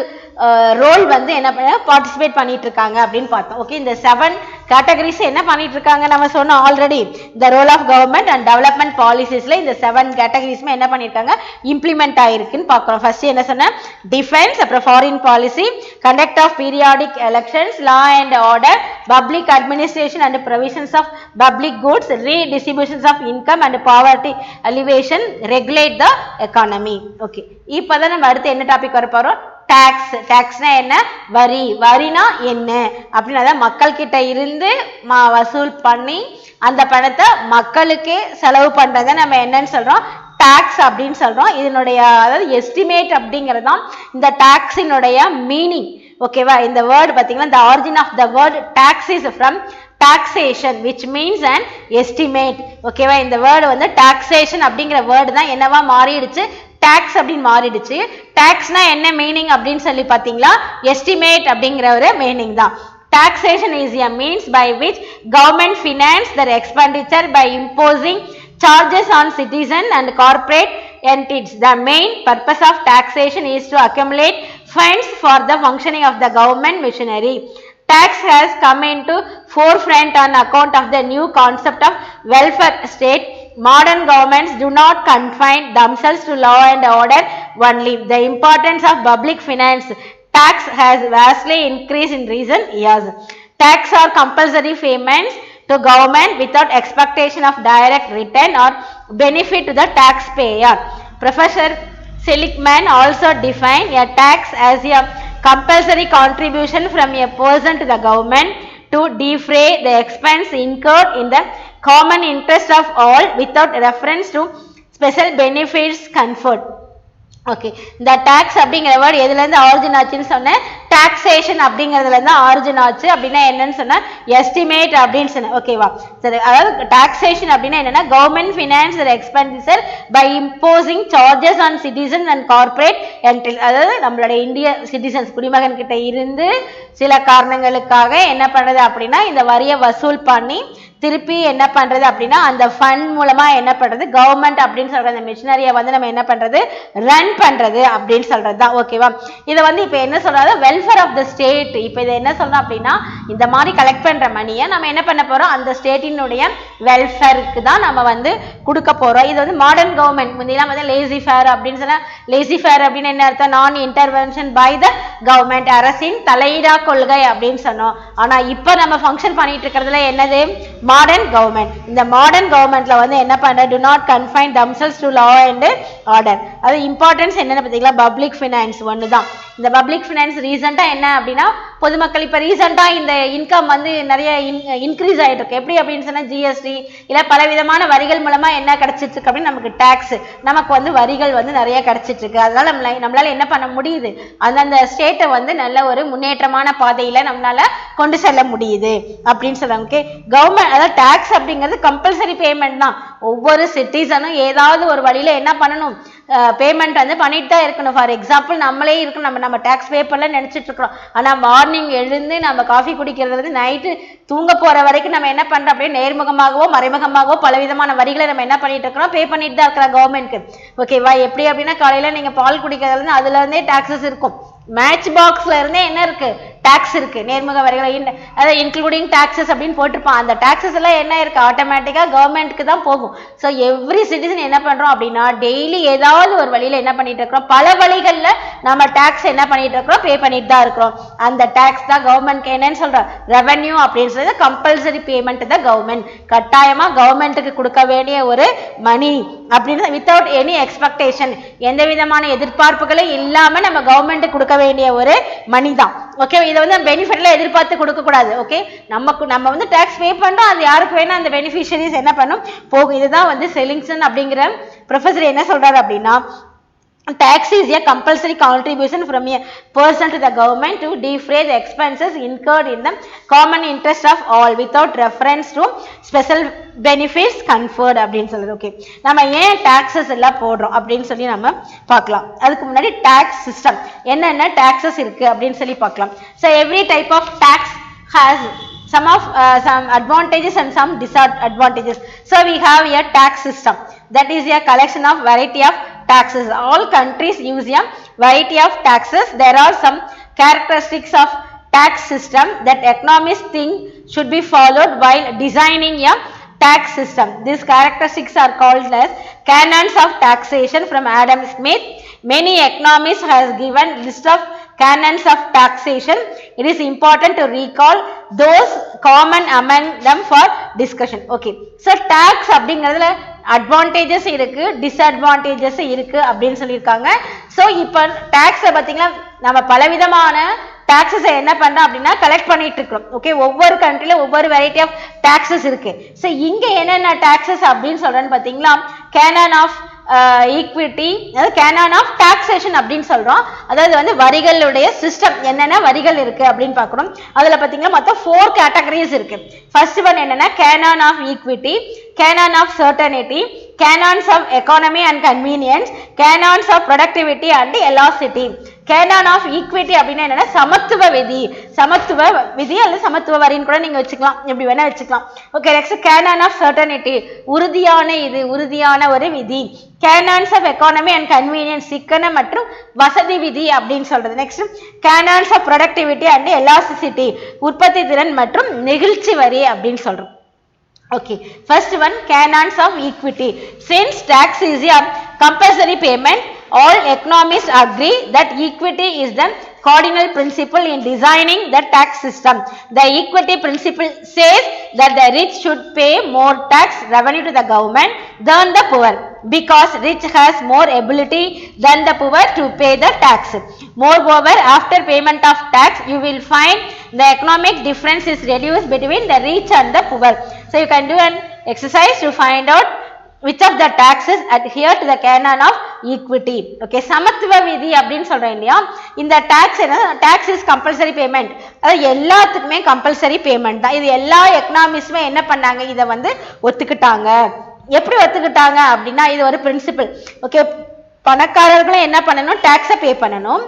ரோல் வந்து என்ன பண்ண பார்ட்டிசிபேட் பண்ணிட்டு இருக்காங்க அப்படின்னு பார்த்தோம். ஓகே, இந்த 7 கேட்டகரிஸ் என்ன பண்ணிட்டு இருக்காங்க நம்ம சொன்னோம் ஆல்ரெடி. இந்த role of government and development பாலிசிஸ்ல இந்த 7 கேட்டகரிஸ்மே என்ன பண்ணிருக்காங்க, இம்ப்ளிமெண்ட் ஆயிருக்குன்னு பார்க்கிறோம். ஃபர்ஸ்ட் என்ன சொன்ன, டிஃபென்ஸ், அப்புறம் foreign policy, conduct of periodic elections, law and order, public administration and provisions of public goods, redistributions of income and poverty alleviation, regulate the economy. Okay, இப்பதான் நம்ம அடுத்து என்ன டாபிக் வர போறோம், டாக்ஸ். டாக்ஸ்னா என்ன, வரி. வரினா என்ன அப்படின்னா மக்கள் கிட்ட இருந்து வசூல் பண்ணி அந்த பணத்தை மக்களுக்கே செலவு பண்றதை நம்ம என்னன்னு சொல்றோம், டாக்ஸ் அப்படின்னு சொல்றோம். இதனுடைய அதாவது எஸ்டிமேட் அப்படிங்கிறது தான் இந்த டாக்ஸினுடைய மீனிங். ஓகேவா, இந்த வேர்டு பாத்தீங்கன்னா the origin of the word tax is from taxation which means an estimate. ஓகேவா, இந்த வேர்டு வந்து taxation அப்படிங்கிற வேர்டு தான் என்னவா மாறிடுச்சு, டாக்ஸ் அப்படின்னு மாறிடுச்சு. டாக்ஸ்னா என்ன மீனிங் அப்படின்னு சொல்லி பாத்தீங்களா, எஸ்டிமேட் அப்படிங்கிற ஒரு மீனிங் தான். Taxation is a means by which government finance their expenditure by imposing charges on citizens and corporate entities. The main purpose of taxation is to accumulate funds for the functioning of the government machinery. Tax has come into forefront on account of the new concept of welfare state. Modern governments do not confine themselves to law and order only. The importance of public finance tax has vastly increased in recent years. Tax are compulsory payments to government without expectation of direct return or benefit to the taxpayer. Professor Seligman also defined a tax as a compulsory contribution from a person to the government to defray the expense incurred in the common interest of all without reference to special benefits conferred. Okay, இந்த tax அப்படிங்கிற word எதுல இருந்து origin ஆச்சுன்னு சொன்னேன், taxation அப்படிங்கிறதுல இருந்து origin ஆச்சு. அப்படின்னா என்னன்னு சொன்னா எஸ்டிமேட் அப்படின்னு சொன்னேன். ஓகேவா, சரி. அதாவது டாக்ஸேஷன் அப்படின்னா என்னன்னா government finance expenditure by imposing charges on citizen and corporate entity. அதாவது நம்மளுடைய இந்திய சிட்டிசன்ஸ் குடிமகன் கிட்ட இருந்து சில காரணங்களுக்காக என்ன பண்றது அப்படின்னா இந்த வரியை வசூல் பண்ணி திருப்பி என்ன பண்றது அப்படின்னா அந்த ஃபண்ட் மூலமா என்ன பண்றது, கவர்மெண்ட் அப்படின்னு சொல்ற அந்த மிஷினரியை வந்து நம்ம என்ன பண்றது, ரன் பண்றது அப்படின்னு சொல்றது தான். ஓகேவா, இதை வந்து இப்ப என்ன சொல்றது, வெல்ஃபேர் ஆஃப் த ஸ்டேட். இப்ப இதை என்ன சொல்றோம் அப்படின்னா இந்த மாதிரி கலெக்ட் பண்ற மணியை நம்ம என்ன பண்ண போறோம், அந்த ஸ்டேட்டினுடைய வெல்ஃபேருக்கு தான் நம்ம வந்து கொடுக்க போறோம். இது வந்து மாடர்ன் கவர்மெண்ட். முன்னெல்லாம் வந்து லேசி ஃபேர் அப்படின்னு சொன்னா, லேசி ஃபேர் அப்படின்னு என்ன அர்த்தம், நான் இன்டர்வென்ஷன் பை த கவர்மெண்ட், அரசின் தலையிடா கொள்கை அப்படின்னு சொன்னோம். ஆனா இப்ப நம்ம ஃபங்க்ஷன் பண்ணிட்டு இருக்கிறதுல என்னது, மாடர்ன் கவர்மெண்ட். இந்த மாடர்ன் கவர்மெண்ட்ல வந்து என்ன பண்ற, do not confine themselves to law and order. அது இம்பார்ட்டன்ஸ் என்னன்னு பாத்தீங்களா, பப்ளிக் ஃபினான்ஸ் ஒன்று தான். இந்த பப்ளிக் ஃபினான்ஸ் ரீசெண்டா என்ன அப்படின்னா பொதுமக்கள் இப்ப ரீசெண்டா இந்த இன்கம் வந்து நிறைய இன்க்ரீஸ் ஆயிட்டு இருக்கு. எப்படி அப்படின்னு சொன்னா ஜிஎஸ்டி இல்ல பல விதமான வரிகள் மூலமா என்ன கிடைச்சிட்டு இருக்கு அப்படின்னு நமக்கு டாக்ஸ், நமக்கு வந்து வரிகள் வந்து நிறைய கிடைச்சிட்டு இருக்கு. அதனால நம்மளால என்ன பண்ண முடியுது, அந்தந்த ஸ்டேட்டை வந்து நல்ல ஒரு முன்னேற்றமான பாதையில நம்மளால கொண்டு செல்ல முடியுது அப்படின்னு சொல்றாங்க. ஓகே, கவர்மெண்ட் அதாவது டாக்ஸ் அப்படிங்கிறது கம்பல்சரி பேமெண்ட் தான். ஒவ்வொரு சிட்டிசனும் ஏதாவது ஒரு வழியில என்ன பண்ணணும், பேமெண்ட் வந்து பண்ணிட்டு தான் இருக்கணும். ஃபார் எக்ஸாம்பிள் நம்மளே இருக்கணும், நம்ம டேக்ஸ் பே பண்ணல நினைச்சிட்டு இருக்கிறோம். ஆனால் மார்னிங் எழுந்து நம்ம காஃபி குடிக்கிறது வந்து நைட்டு தூங்க போற வரைக்கும் நம்ம என்ன பண்றோம் அப்படியே நேர்முகமாகவோ மறைமுகமாகவோ பலவிதமான வரிகளை நம்ம என்ன பண்ணிட்டு இருக்கிறோம், பே பண்ணிட்டு தான் இருக்கிறோம் கவர்மெண்ட்க்கு. ஓகேவா? எப்படி அப்படின்னா காலையில நீங்க பால் குடிக்கிறதுல இருந்து அதுல இருந்தே டாக்ஸஸ் இருக்கும். மேட்ச் பாக்ஸ்ல இருந்தே என்ன இருக்கு, டாக்ஸ் இருக்கு, நேர்முக வரிகள், அதாவது இன்க்ளூடிங் டாக்ஸஸ் அப்படின்னு போட்டிருப்பான். அந்த டாக்ஸஸ் எல்லாம் என்ன இருக்கு, ஆட்டோமேட்டிக்கா கவர்மெண்ட்க்கு தான் போகும். ஸோ எவ்ரி சிட்டிசன் என்ன பண்றோம் அப்படின்னா டெய்லி ஏதாவது ஒரு வழியில என்ன பண்ணிட்டு இருக்கிறோம், பல வழிகள்ல நம்ம டாக்ஸ் என்ன பண்ணிட்டு இருக்கிறோம், பே பண்ணிட்டு தான் இருக்கிறோம். அந்த டாக்ஸ் தான் கவர்மெண்ட் என்னன்னு சொல்றோம், ரெவன்யூ அப்படின்னு சொல்றது. கம்பல்சரி பேமெண்ட் தான் கவர்மெண்ட் கட்டாயமா கவர்மெண்ட்டுக்கு கொடுக்க வேண்டிய ஒரு மணி அப்படின்னு, வித்தவுட் எனி எக்ஸ்பெக்டேஷன், எந்த விதமான எதிர்பார்ப்புகளும் இல்லாம நம்ம கவர்மெண்ட் கொடுக்க வேண்டிய ஒரு மணி தான். ஓகே, இதை வந்து பெனிஃபிட்ல எதிர்பார்த்து கொடுக்க கூடாது. ஓகே, நம்ம வந்து டாக்ஸ் பே பண்றோம், அது யாருக்கு வேணா அந்த பெனிஃபிஷரிஸ் என்ன பண்ணும் போகும். இதுதான் வந்து செலிங்சன் அப்படிங்கிற ப்ரொஃபஸர் என்ன சொல்றாரு அப்படின்னா, tax is a compulsory contribution from a person to the government to defray the expenses incurred in the common interest of all without reference to special benefits conferred அப்படின்னு சொல்லுது. ஓகே, நம்ம ஏன் டாக்ஸஸ் எல்லாம் போடுறோம் அப்படின்னு சொல்லி நம்ம பார்க்கலாம். அதுக்கு முன்னாடி டாக்ஸ் சிஸ்டம் என்னென்ன டாக்ஸஸ் இருக்கு அப்படின்னு சொல்லி பார்க்கலாம். So every type of tax has some advantages and some disadvantages. So we have a tax system, that is a collection of variety of taxes. All countries use a variety of taxes. There are some characteristics of tax system that economists think should be followed while designing a tax system. These characteristics are called as canons of taxation from Adam Smith. Many economists has given list of canons of taxation. It is important to recall those common among them for discussion. Okay, so tax அப்படிங்கிறதுல advantages இருக்கு, disadvantages இருக்கு அப்படின்னு சொல்லியிருக்காங்க. So இப்போ டாக்ஸை பார்த்தீங்கன்னா நம்ம பலவிதமான taxes என்ன பண்றோம் அப்படின்னா கலெக்ட் பண்ணிட்டு இருக்கிறோம். ஓகே, ஒவ்வொரு கண்ட்ரில ஒவ்வொரு வெரைட்டி ஆஃப் டாக்ஸஸ் இருக்கு. ஸோ இங்க என்னென்ன டாக்ஸஸ் அப்படின்னு சொல்றேன்னு பார்த்தீங்கன்னா கேனான் ஆஃப் ஈக்விட்டி, அதாவது கேனான் ஆஃப் டாக்ஸேஷன் அப்படின்னு சொல்றோம். அதாவது வந்து வரிகளுடைய சிஸ்டம், என்னென்ன வரிகள் இருக்கு அப்படின்னு பார்க்கணும். அதுல பார்த்தீங்கன்னா மொத்தம் 4 கேட்டகரிஸ் இருக்கு. ஃபர்ஸ்ட் ஒன் என்னன்னா canon of equity, canon of certainty, canons of economy and convenience, canons of productivity and elasticity. Canon of equity அப்படின்னா என்னன்னா சமத்துவ விதி, சமத்துவ விதி அல்லது சமத்துவ வரின்னு கூட நீங்க வச்சுக்கலாம், எப்படி வேணா வச்சுக்கலாம். Okay, next canon of certainty, உறுதியான இது, உறுதியான ஒரு விதி. Canons of economy and convenience, சிக்கன மற்றும் வசதி விதி அப்படின்னு சொல்றது. Next canons of productivity and elasticity, உற்பத்தி திறன் மற்றும் நெகிழ்ச்சி வரி அப்படின்னு சொல்றோம். Okay, first one, canons of equity. Since tax is a compulsory payment, all economists agree that equity is the cardinal principle in designing the tax system. The equity principle says that the rich should pay more tax revenue to the government than the poor, because rich has more ability than the poor to pay the tax. Moreover, after payment of tax, you will find the economic difference is reduced between the rich and the poor. So you can do an exercise to find out which of the taxes adhere to the canon of equity. Okay, சமத்துவ விதி அப்படின்னு சொல்றேன் இல்லையா, இந்த tax என்ன, tax is compulsory payment, அதாவது எல்லாத்துக்குமே compulsory payment தான். இது எல்லா எக்கனாமிஸ்டுமே என்ன பண்ணாங்க, இதை வந்து ஒத்துக்கிட்டாங்க. எப்படி ஒத்துக்கிட்டாங்க அப்படின்னா இது ஒரு பிரின்சிபிள். ஓகே, பணக்காரர்களும் என்ன பண்ணணும், டாக்ஸை பே பண்ணணும்,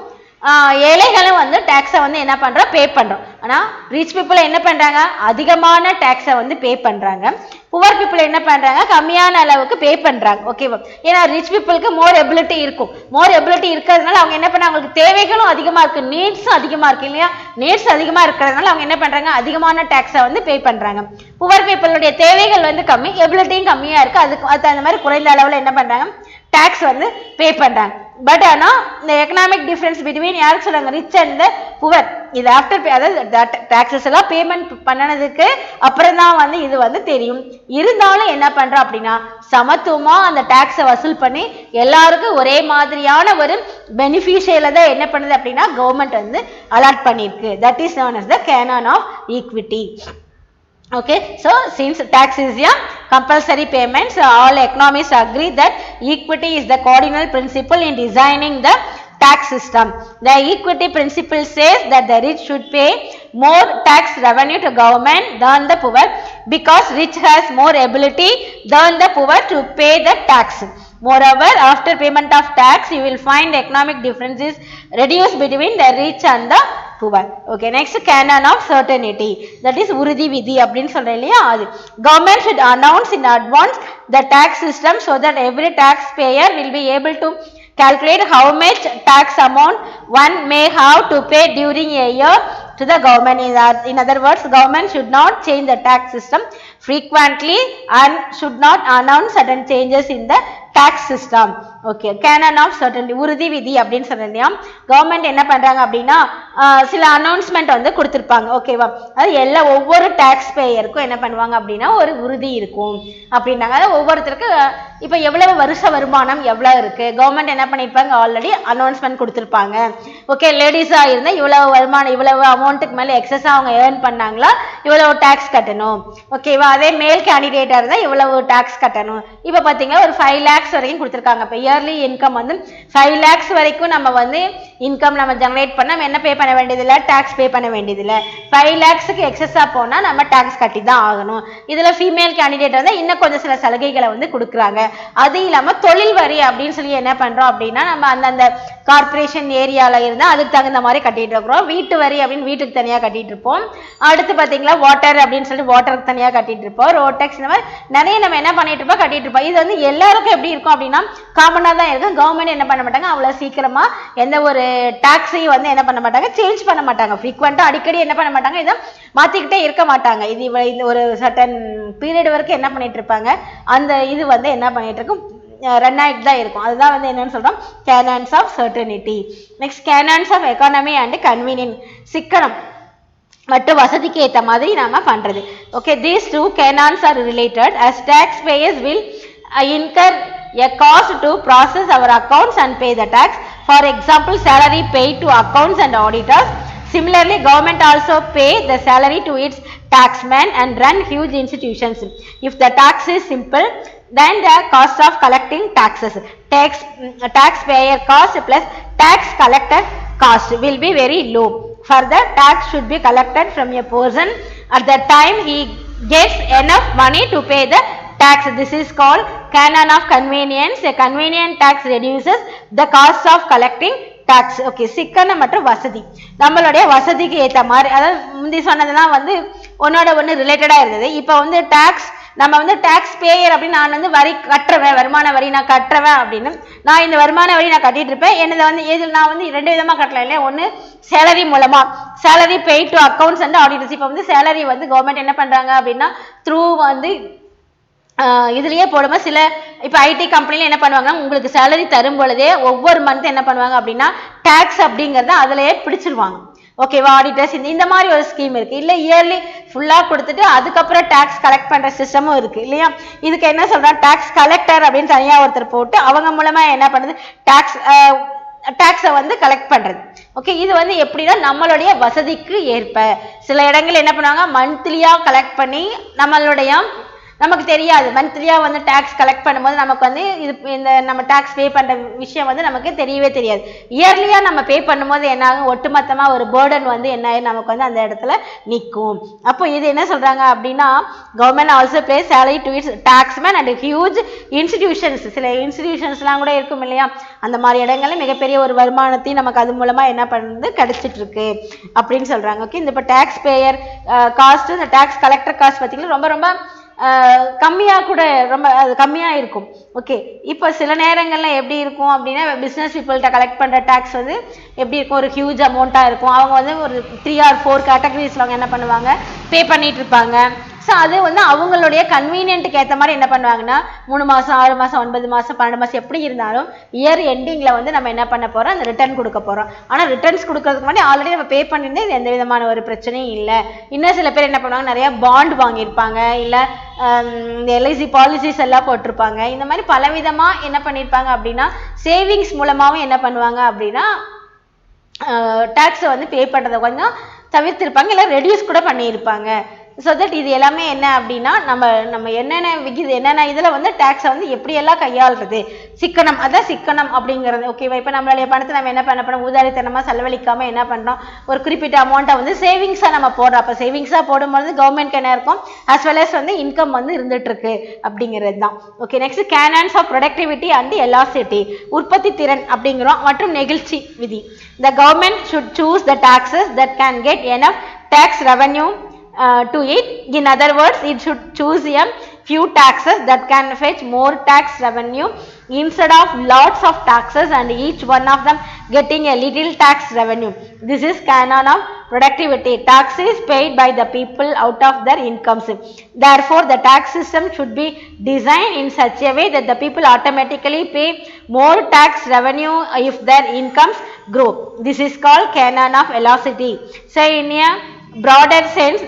ஏழைகளும் வந்து டாக்ஸை வந்து என்ன பண்றோம், பே பண்றோம். ஆனா ரிச் பீப்புள் என்ன பண்றாங்க, அதிகமான டாக்ஸை வந்து பே பண்றாங்க. புவர் பீப்புள் என்ன பண்றாங்க, கம்மியான அளவுக்கு பே பண்றாங்க. ஓகேவா, ஏன்னா ரிச் பீப்புளுக்கு மோர் எபிலிட்டி இருக்கும். மோர் எபிலிட்டி இருக்கிறதுனால அவங்க என்ன பண்ணாங்க, அவங்களுக்கு தேவைகளும் அதிகமா இருக்கு, நீட்ஸும் அதிகமா இருக்கு இல்லையா. நீட்ஸ் அதிகமா இருக்கிறதுனால அவங்க என்ன பண்றாங்க, அதிகமான டாக்ஸை வந்து பே பண்றாங்க. புவர் பீப்புளுடைய தேவைகள் வந்து கம்மி, எபிலிட்டியும் கம்மியா இருக்கு, அதுக்கு அந்த மாதிரி குறைந்த அளவுல என்ன பண்றாங்க, டாக்ஸ் வந்து பே பண்றாங்க. பட் ஆனா இந்த எக்கனாமிக் டிஃபரன்ஸ் பிட்வீன் யாருக்கு சொல்றாங்க, ரிச் அண்ட் புவர், இது ஆஃப்டர் அதாவது டாக்ஸஸ் எல்லாம் பேமெண்ட் பண்ணனதுக்கு அப்புறம் தான் வந்து இது வந்து தெரியும். இருந்தாலும் என்ன பண்றோம் அப்படின்னா சமத்துவமா அந்த டாக்ஸை வசூல் பண்ணி எல்லாருக்கும் ஒரே மாதிரியான ஒரு பெனிஃபிஷியல தான் என்ன பண்ணுது அப்படின்னா கவர்மெண்ட் வந்து அலாட் பண்ணிருக்கு. That is known as the canon of equity. Okay, so since tax is a compulsory payment, so all economists agree that equity is the cardinal principle in designing the tax system. The equity principle says that the rich should pay more tax revenue to government than the poor, because rich has more ability than the poor to pay the tax. Moreover, after payment of tax, you will find economic differences reduced between the rich and the poor. Okay, next canon of certainty, that is urudhi vidhi அப்படினு சொல்றேன் இல்லையா அது. Government should announce in advance the tax system so that every taxpayer will be able to calculate how much tax amount one may have to pay during a year to the government. In other words, government should not change the tax system frequently and should not announce sudden changes in the tax system. Okay, canon of certainty, உறுதி விதி அப்படின்னு சொல்றேன். Government என்ன பண்றாங்க அப்படின்னா சில announcement வந்து கொடுத்துருப்பாங்க. ஓகேவா, அது எல்லா ஒவ்வொரு டாக்ஸ் பேயருக்கும் என்ன பண்ணுவாங்க அப்படின்னா ஒரு உறுதி இருக்கும் அப்படின்னாங்க. அதாவது ஒவ்வொருத்தருக்கு இப்போ எவ்வளவு வருஷ வருமானம் எவ்வளவு இருக்கு, கவர்மெண்ட் என்ன பண்ணிருப்பாங்க ஆல்ரெடி அனௌன்ஸ்மெண்ட் கொடுத்துருப்பாங்க. ஓகே, லேடிஸா இருந்தா இவ்வளவு வருமானம் இவ்வளவு அமௌண்ட்டுக்கு மேல எக்ஸஸா அவங்க ஏர்ன் பண்ணாங்களா இவ்வளவு டாக்ஸ் கட்டணும். ஓகேவா, அதே மேல் கேண்டிடேட்டா இருந்தா இவ்வளவு டாக்ஸ் கட்டணும். இப்போ பாத்தீங்கன்னா ஒரு 5 lakhs வரைக்கும் கொடுத்துருக்காங்க. இப்போ இயர்லி இன்கம் வந்து 5 lakhs வரைக்கும் நம்ம வந்து இன்கம் நம்ம ஜெனரேட் பண்ண என்ன பே பண்ண வேண்டியதில்லை, டாக்ஸ் பே பண்ண வேண்டியதில்லை. 5 lakhsக்கு எக்ஸஸா போனா நம்ம டாக்ஸ் கட்டி தான் ஆகணும். இதுல ஃபீமேல் கேண்டிடேட் வந்து இன்னும் கொஞ்சம் சில சலுகைகளை வந்து கொடுக்குறாங்க. அது இல்லாம தொழில் வரி அப்படின்னு சொல்லி என்ன பண்றோம் அப்படின்னா நம்ம அந்தந்த கார்பரேஷன் ஏரியால இருந்தா அதுக்கு தகுந்த மாதிரி கட்டிட்டு இருக்கிறோம். வீட்டு வரி அப்படின்னு வீட்டுக்கு தனியா கட்டிட்டு இருப்போம். அடுத்து பாத்தீங்களா வாட்டர் அப்படின்னு சொல்லிட்டு வாட்டருக்கு தனியா கட்டிட்டு இருப்போம். ரோட் டேக்ஸ் இந்த மாதிரி நிறைய நம்ம என்ன பண்ணிட்டு இருப்போம் கட்டிட்டு இருப்போம். இது வந்து எல்லாருக்கும் எப்படி இருக்கும் அப்படின்னா காமனா தான் இருக்கும். கவர்மெண்ட் என்ன பண்ண மாட்டாங்க அவ்வளவு சீக்கிரமா எந்த ஒரு டாக்ஸையும் வந்து என்ன பண்ண மாட்டாங்க சேஞ்ச் பண்ண மாட்டாங்க. ஃப்ரீக்வெண்டா அடிக்கடி என்ன பண்ண மாட்டாங்க இதை மாத்திக்கிட்டே இருக்க மாட்டாங்க. இது இந்த ஒரு சர்டன் பீரியட் வரைக்கும் என்ன பண்ணிட்டு இருப்பாங்க அந்த இது வந்து என்ன பண்ணிட்டு இருக்கும் ரன் ஆகிட்டு தான் இருக்கும். அதுதான் வந்து என்னன்னு சொல்றோம் canons of certainty. Next canons of economy and convenience, சிக்கனம் மற்றும் வசதிக்கு ஏற்ற மாதிரி நாம பண்றது. Okay, these two canons are related as taxpayers will incur a cost to process our accounts and pay the tax. For example, salary paid to accounts and auditors. Similarly, government also pay the salary to its taxmen and run huge institutions. If the tax is simple, then the cost of collecting taxes, taxpayer cost plus tax collector cost will be very low. Further, tax should be collected from a person at the time he gets enough money to pay the tax. This is called canon of convenience. A convenient tax reduces the cost of collecting tax. Okay, சிக்கனம் மற்றும் வசதி நம்மளுடைய வசதிக்கு ஏற்ற மாதிரி, அதாவது முந்தி சொன்னதெல்லாம் வந்து ஒன்னோட ஒன்று ரிலேட்டடா இருந்தது. இப்போ வந்து டாக்ஸ் நம்ம வந்து டாக்ஸ் பேயர் அப்படின்னு நான் வந்து வரி கட்டுறவேன், வருமான வரி நான் கட்டுறவேன் அப்படின்னு நான் இந்த வருமான வரி நான் கட்டிட்டு இருப்பேன். என்னதை வந்து இதில் நான் வந்து 2 விதமா கட்டலாம் இல்லையா. ஒன்று சேலரி மூலமா, salary paid to accounts and auditors. இப்போ வந்து சேலரி வந்து கவர்மெண்ட் என்ன பண்றாங்க அப்படின்னா த்ரூ வந்து இதுலயே போடும்போது சில இப்போ ஐடி கம்பெனில என்ன பண்ணுவாங்க உங்களுக்கு சேலரி தரும் பொழுதே ஒவ்வொரு மந்த் என்ன பண்ணுவாங்க அப்படின்னா டாக்ஸ் அப்படிங்கறத அதுலயே பிடிச்சிருவாங்க. ஓகேவா, ஆடிட்டர்ஸ் இந்த மாதிரி ஒரு ஸ்கீம் இருக்கு. இல்ல இயர்லி ஃபுல்லா கொடுத்துட்டு அதுக்கப்புறம் டாக்ஸ் கலெக்ட் பண்ற சிஸ்டமும் இருக்கு இல்லையா. இதுக்கு என்ன சொல்றா டாக்ஸ் கலெக்டர் அப்படின்னு தனியா ஒருத்தர் போட்டு அவங்க மூலமா என்ன பண்ணுது டாக்ஸை வந்து கலெக்ட் பண்றது. ஓகே, இது வந்து எப்படின்னா நம்மளுடைய வசதிக்கு ஏற்ப சில இடங்கள் என்ன பண்ணுவாங்க மந்த்லியா கலெக்ட் பண்ணி நம்மளுடைய நமக்கு தெரியாது மந்த்லியா வந்து டாக்ஸ் கலெக்ட் பண்ணும்போது நமக்கு வந்து இது இந்த நம்ம டாக்ஸ் பே பண்ற விஷயம் வந்து நமக்கு தெரியவே தெரியாது. இயர்லியா நம்ம பே பண்ணும்போது என்ன ஆகும் ஒட்டுமொத்தமா ஒரு பேர்டன் வந்து என்ன நமக்கு வந்து அந்த இடத்துல நிற்கும். அப்போ இது என்ன சொல்றாங்க அப்படின்னா government also pay salary to its taxman and huge institutions. சில இன்ஸ்டிடியூஷன்ஸ்லாம் கூட இருக்கும் இல்லையா, அந்த மாதிரி இடங்கள்ல மிகப்பெரிய ஒரு வருமானத்தையும் நமக்கு அது மூலமா என்ன பண்ணுறது கிடைச்சிட்டு இருக்கு அப்படின்னு சொல்றாங்க. ஓகே, இந்த இப்போ டாக்ஸ் பேயர் காஸ்ட் இந்த டாக்ஸ் கலெக்டர் காஸ்ட் பார்த்தீங்கன்னா ரொம்ப ரொம்ப கம்மியாக கூட ரொம்ப அது கம்மியாக இருக்கும். ஓகே, இப்போ சில நேரங்கள்ல எப்படி இருக்கும் அப்படின்னா பிஸ்னஸ் பீப்புள்கிட்ட கலெக்ட் பண்ணுற டேக்ஸ் வந்து எப்படி இருக்கும் ஒரு ஹியூஜ் அமௌண்ட்டாக இருக்கும். அவங்க வந்து ஒரு 3 or 4 கேட்டகரிஸில் அவங்க என்ன பண்ணுவாங்க பே பண்ணிட்டு இருப்பாங்க. ஸோ அது வந்து அவங்களுடைய கன்வீனியன்ட்டுக்கு ஏற்ற மாதிரி என்ன பண்ணுவாங்கன்னா 3 மாதம் 6 மாதம் 9 மாதம் 12 மாதம் எப்படி இருந்தாலும் இயர் எண்டிங்கில் வந்து நம்ம என்ன பண்ண போகிறோம் அந்த ரிட்டர்ன் கொடுக்க போகிறோம். ஆனால் ரிட்டர்ன்ஸ் கொடுக்கறதுக்கு முன்னாடி ஆல்ரெடி நம்ம பே பண்ணியிருந்தா இது எந்த விதமான ஒரு பிரச்சனையும் இல்லை. இன்னும் சில பேர் என்ன பண்ணுவாங்க நிறையா பாண்ட் வாங்கியிருப்பாங்க, இல்லை இந்த எல்ஐசி பாலிசிஸ் எல்லாம் போட்டிருப்பாங்க. இந்த மாதிரி பலவிதமாக என்ன பண்ணியிருப்பாங்க அப்படின்னா சேவிங்ஸ் மூலமாகவும் என்ன பண்ணுவாங்க அப்படின்னா டேக்ஸை வந்து பே பண்ணுறதை கொஞ்சம் தவிர்த்திருப்பாங்க, இல்லை ரெடியூஸ் கூட பண்ணியிருப்பாங்க. ஸோ தட் இது எல்லாமே என்ன அப்படின்னா நம்ம என்னென்ன இதில் வந்து டேக்ஸை வந்து எப்படியெல்லாம் கையாளுறது, சிக்கனம், அதான் சிக்கனம் அப்படிங்கிறது. ஓகேவா? இப்போ நம்மளுடைய பணத்தை நம்ம என்ன பண்ண போகிறோம், ஊதாரித்தனமாக செலவழிக்காமல் என்ன பண்ணுறோம், ஒரு குறிப்பிட்ட அமௌண்ட்டை வந்து சேவிங்ஸாக நம்ம போடுறோம். அப்போ சேவிங்ஸாக போடும்போது கவர்மெண்ட்க்கு என்ன இருக்கும், as well as வந்து இன்கம் வந்து இருந்துட்டு இருக்கு அப்படிங்கிறது தான். Okay, next canons of productivity and elasticity, உற்பத்தி திறன் அப்படிங்கிறோம் மற்றும் நெகிழ்ச்சி விதி. The government should choose the taxes that can get enough tax revenue to it. In other words, it should choose a few taxes that can fetch more tax revenue instead of lots of taxes and each one of them getting a little tax revenue. This is canon of productivity. Tax is paid by the people out of their incomes. Therefore, the tax system should be designed in such a way that the people automatically pay more tax revenue if their incomes grow. This is called canon of elasticity. So, in a broader sense,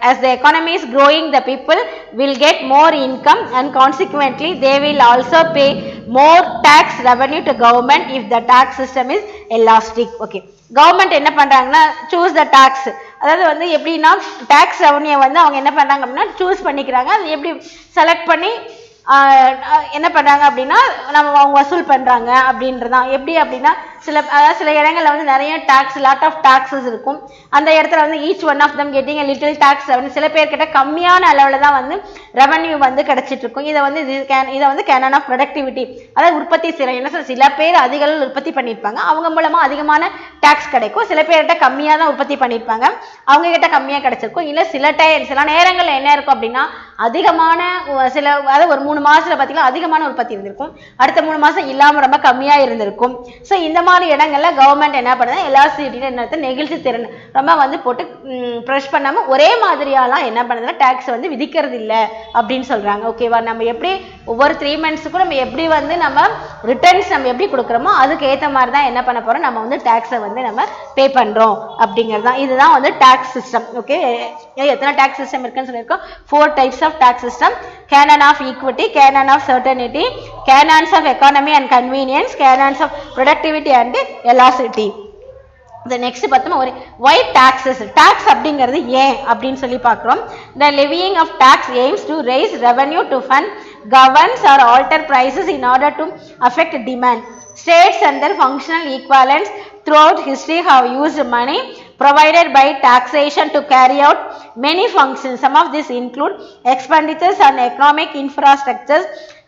as the economy is growing, the people will get more income and consequently they will also pay more tax revenue to government if the tax system is elastic. Okay, government என்ன பண்றாங்கன்னா choose the tax, அதாவது வந்து எப்படின்னா tax revenue வந்து அவங்க என்ன பண்றாங்க அப்படின்னா choose பண்ணிக்கிறாங்க. அது எப்படி செலக்ட் பண்ணி என்ன பண்றாங்க அப்படின்னா அவங்க வசூல் பண்றாங்க அப்படின்றதான். எப்படி அப்படின்னா சில இடங்கள்ல வந்து நிறைய டாக்ஸ், லாட் ஆஃப் டாக்ஸஸ் இருக்கும். அந்த இடத்துல வந்து each one of them getting little tax revenue, சில பேர் கிட்ட கம்மியான அளவில் தான் வந்து ரெவன்யூ வந்து கிடைச்சிட்டு இருக்கும். இதை வந்து கேனன் ஆஃப் ப்ரொடக்டிவிட்டி, அதாவது உற்பத்தி திறன். என்ன சில பேர் அதிக அளவில் உற்பத்தி பண்ணியிருப்பாங்க, அவங்க மூலமா அதிகமான டாக்ஸ் கிடைக்கும். சில பேர்கிட்ட கம்மியாக தான் உற்பத்தி பண்ணியிருப்பாங்க, அவங்க கிட்ட கம்மியாக கிடைச்சிருக்கும். இல்லை சில நேரங்கள் என்ன இருக்கும் அப்படின்னா அதிகமான அதாவது ஒரு 3 மாசத்துல பார்த்தீங்கன்னா அதிகமான உற்பத்தி இருந்திருக்கும், அடுத்த 3 மாசம் இல்லாமல் ரொம்ப கம்மியாக இருந்திருக்கும். ஸோ இந்த மாதிரி இடங்கள்ல கவர்மெண்ட் என்ன பண்ணுது, எலாஸ்டிசிட்டி என்ன நெகிழ்ச்சி திறன் ரொம்ப வந்து போட்டு ப்ரெஷ் பண்ணாம ஒரே மாதிரியாலாம் என்ன பண்ணுதுன்னா டாக்ஸ் வந்து விதிக்கிறது இல்லை அப்படின்னு சொல்றாங்க. ஓகேவா? நம்ம எப்படி ஒவ்வொரு 3 மந்த்ஸுக்கும் நம்ம எப்படி வந்து நம்ம ரிட்டர்ன்ஸ் நம்ம எப்படி கொடுக்குறோமோ அதுக்கு ஏற்ற மாதிரி தான் என்ன பண்ண போறோம், நம்ம வந்து டாக்ஸை வந்து நம்ம பே பண்றோம் அப்படிங்கிறது தான். இதுதான் வந்து டாக்ஸ் சிஸ்டம். ஓகே, எத்தனை டாக்ஸ் சிஸ்டம் இருக்குன்னு சொல்லியிருக்கோம், 4 types of tax system: canon of equity, canon of certainty, canons of economy and convenience, canons of productivity and elasticity. The next பார்த்தோம் ஒரு why taxes, tax அப்படிங்கிறது ஏன் அப்படின்னு சொல்லி பார்க்குறோம். The levying of tax aims to raise revenue to fund, governs or alter prices in order to affect demand. States and their functional equivalents throughout history have used money provided by taxation to carry out many functions. Some of these include expenditures on economic infrastructures,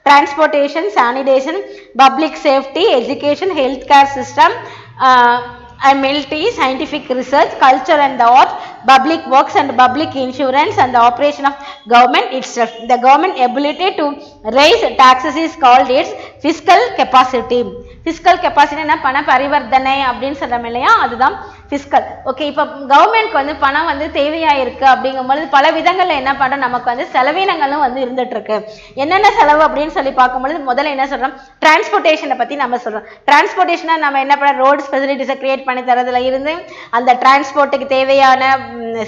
transportation, sanitation, public safety, education, healthcare system, military, scientific research, culture and the arts, public works and public insurance, and the operation of government itself. The government ability to raise taxes is called its fiscal capacity. Fiscal capacity என்ன பண பரிவர்த்தனை அப்படின்னு சொல்றோம் இல்லையா, அதுதான் fiscal. Okay, இப்போ கவர்மெண்ட்க்கு வந்து பணம் வந்து தேவையா இருக்கு அப்படிங்கும்போது பல விதங்கள்ல என்ன பண்றோம், நமக்கு வந்து செலவினங்களும் வந்து இருந்துட்டு இருக்கு. என்னென்ன செலவு அப்படின்னு சொல்லி பார்க்கும்போது முதல்ல என்ன சொல்றோம், டிரான்ஸ்போர்ட்டேஷனை பத்தி நம்ம சொல்றோம். டிரான்ஸ்போர்ட்டேஷனா நம்ம என்ன பண்ண, ரோட்ஸ் ஃபெசிலிட்டிஸை கிரியேட் பண்ணி தரதுல இருந்து அந்த டிரான்ஸ்போர்ட்டுக்கு தேவையான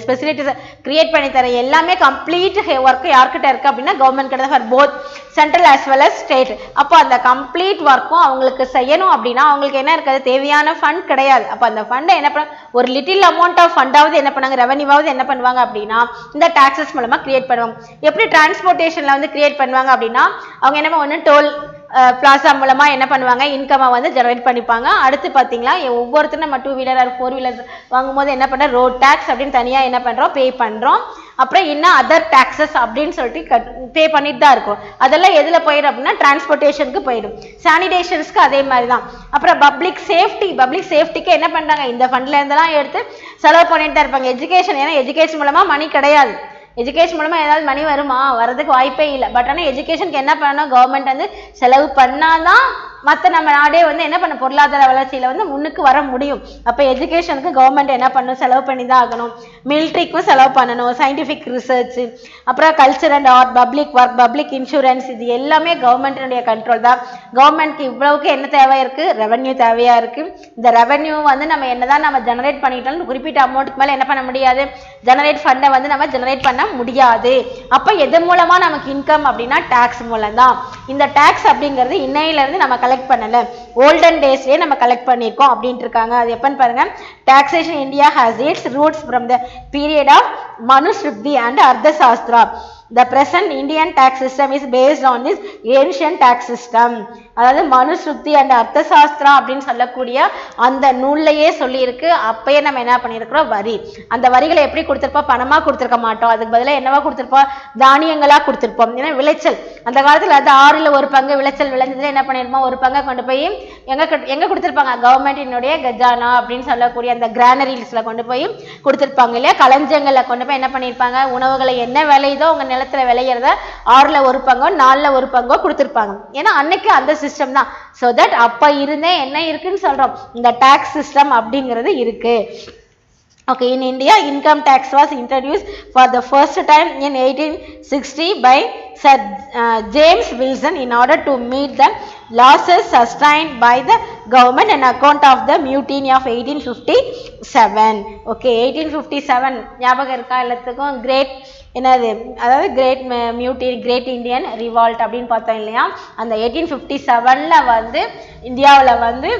ஃபெசிலிட்டிஸை கிரியேட் பண்ணி தர எல்லாமே கம்ப்ளீட் ஒர்க் யார்கிட்ட இருக்கு அப்படின்னா கவர்மெண்ட் கிட்ட for both central as well as state. அப்போ அந்த கம்ப்ளீட் ஒர்க்கும் அவங்களுக்கு செய்யணும் அப்படின்னா அவங்களுக்கு என்ன இருக்காது, தேவையான ஃபண்ட் கிடையாது. அப்போ அந்த ஃபண்டை என்ன பண்ண, ஒரு லிட்டில் அமௌண்ட் ஆஃப் ஃபண்டாவது என்ன பண்ணாங்க, ரெவன்யூவாவது என்ன பண்ணுவாங்க அப்படின்னா இந்த டாக்ஸஸ் மூலமா கிரியேட் பண்ணுவாங்க. எப்படி டிரான்ஸ்போர்ட்டேஷன்ல வந்து கிரியேட் பண்ணுவாங்க அப்படின்னா அவங்க என்ன ஒன்று டோல் பிளாசா மூலமா என்ன பண்ணுவாங்க, இன்கமை வந்து ஜெனரேட் பண்ணிப்பாங்க. அடுத்து பார்த்தீங்களா ஒவ்வொருத்தரும் நம்ம 2 வீலர் ஆர் 4 வீலர் வாங்கும்போது என்ன பண்ணுறோம், ரோட் டேக்ஸ் அப்படின்னு தனியாக என்ன பண்ணுறோம், பே பண்ணுறோம். அப்புறம் இன்னும் அதர் டாக்ஸஸ் அப்படின்னு சொல்லிட்டு பே பண்ணிட்டு தான் இருக்கும். அதெல்லாம் எதில் போயிடும் அப்படின்னா டிரான்ஸ்போர்ட்டேஷனுக்கு போயிடும். சானிடேஷன்ஸ்க்கு அதே மாதிரி தான். அப்புறம் பப்ளிக் சேஃப்டிக்கு என்ன பண்ணுறாங்க, இந்த ஃபண்ட்ல இருந்தெல்லாம் எடுத்து செலவு பண்ணிட்டு தான் இருப்பாங்க. எஜுகேஷன், ஏன்னா எஜுகேஷன் மூலமாக மணி கிடையாது, எஜுகேஷன் மூலமா ஏதாவது மணி வருமா, வரதுக்கு வாய்ப்பே இல்லை. பட் ஆனால் எஜுகேஷனுக்கு என்ன பண்ணணும், கவர்மெண்ட் வந்து செலவு பண்ணாதான் மற்ற நம்ம நாடே வந்து என்ன பண்ண, பொருளாதார வளர்ச்சியில வந்து முன்னுக்கு வர முடியும். அப்போ எஜுகேஷனுக்கு கவர்மெண்ட் என்ன பண்ணணும், செலவு பண்ணி தான் ஆகணும். மிலிட்ரிக்கும் செலவு பண்ணணும், சயின்டிஃபிக் ரிசர்ச், அப்புறம் culture and art, public work, public insurance, இது எல்லாமே கவர்மெண்ட்டினுடைய கண்ட்ரோல் தான். கவர்மெண்ட்க்கு இவ்வளவுக்கு என்ன தேவை இருக்கு, ரெவன்யூ தேவையா இருக்கு. இந்த ரெவன்யூ வந்து நம்ம என்னதான் நம்ம ஜெனரேட் பண்ணிட்டோம், குறிப்பிட்ட அமௌண்ட்டுக்கு மேலே என்ன பண்ண முடியாது, ஜெனரேட் ஃபண்டை வந்து நம்ம ஜெனரேட் பண்ண முடியாது. அப்போ எது மூலமா நமக்கு இன்கம் அப்படின்னா டாக்ஸ் மூலம் தான். இந்த டாக்ஸ் அப்படிங்கிறது இன்னையில இருந்து நம்ம கலெக்ட் பண்ணல, ஓல்டன் டேஸ்லயே நம்ம கலெக்ட் பண்ணியிருக்கோம் அப்படின்ட்டு இருக்காங்க. அது எப்பன்னு பாருங்க, taxation India has its roots from the period of Manusmriti and Ardhashastra. The present Indian tax system is based on this ancient tax system. அதாவது மனுஸ்ருதி அண்ட் அர்த்தசாஸ்திரா அப்படின்னு சொல்லக்கூடிய அந்த நூல்லையே சொல்லியிருக்கு. அப்பயே நம்ம என்ன பண்ணியிருக்கிறோம், வரி. அந்த வரிகளை எப்படி கொடுத்துருப்போம், பணமா கொடுத்துருக்க மாட்டோம். அதுக்கு பதிலாக என்னவா கொடுத்துருப்போம், தானியங்களா கொடுத்துருப்போம். ஏன்னா விளைச்சல் அந்த காலத்தில் அது 1/6 விளைச்சல் விளைஞ்சதுல என்ன பண்ணிருப்போம், ஒரு பங்கை கொண்டு போய் எங்க கொடுத்துருப்பாங்க, கவர்மெண்டினுடைய கஜானா அப்படின்னு சொல்லக்கூடிய அந்த கிரானரிஸ்ல கொண்டு போய் கொடுத்துருப்பாங்க இல்லையா. களஞ்சங்களை கொண்டு போய் என்ன பண்ணியிருப்பாங்க, உணவுகளை என்ன விளையுதோ உங்க நிலத்துல விளையிறத 1/6 பங்கோ 4/1 பங்கோ கொடுத்துருப்பாங்க. ஏன்னா அன்னைக்கு அந்த சிஸ்டம் தான். சோ தட் அப்ப இருந்தே என்ன இருக்குன்னு சொல்றோம், இந்த டாக்ஸ் சிஸ்டம் அப்படிங்கிறது இருக்கு. Okay, in India, income tax was introduced for the first time in 1860 by Sir James Wilson in order to meet the losses sustained by the government on account of the mutiny of 1857. Okay, 1857 ஞாபகம் இருக்கா எல்லாத்துக்கும்? Great என்னது, அதாவது great mutiny, great Indian revolt அப்படின்னு பார்த்தோம் இல்லையா. அந்த 1857ல வந்து இந்தியாவில் வந்து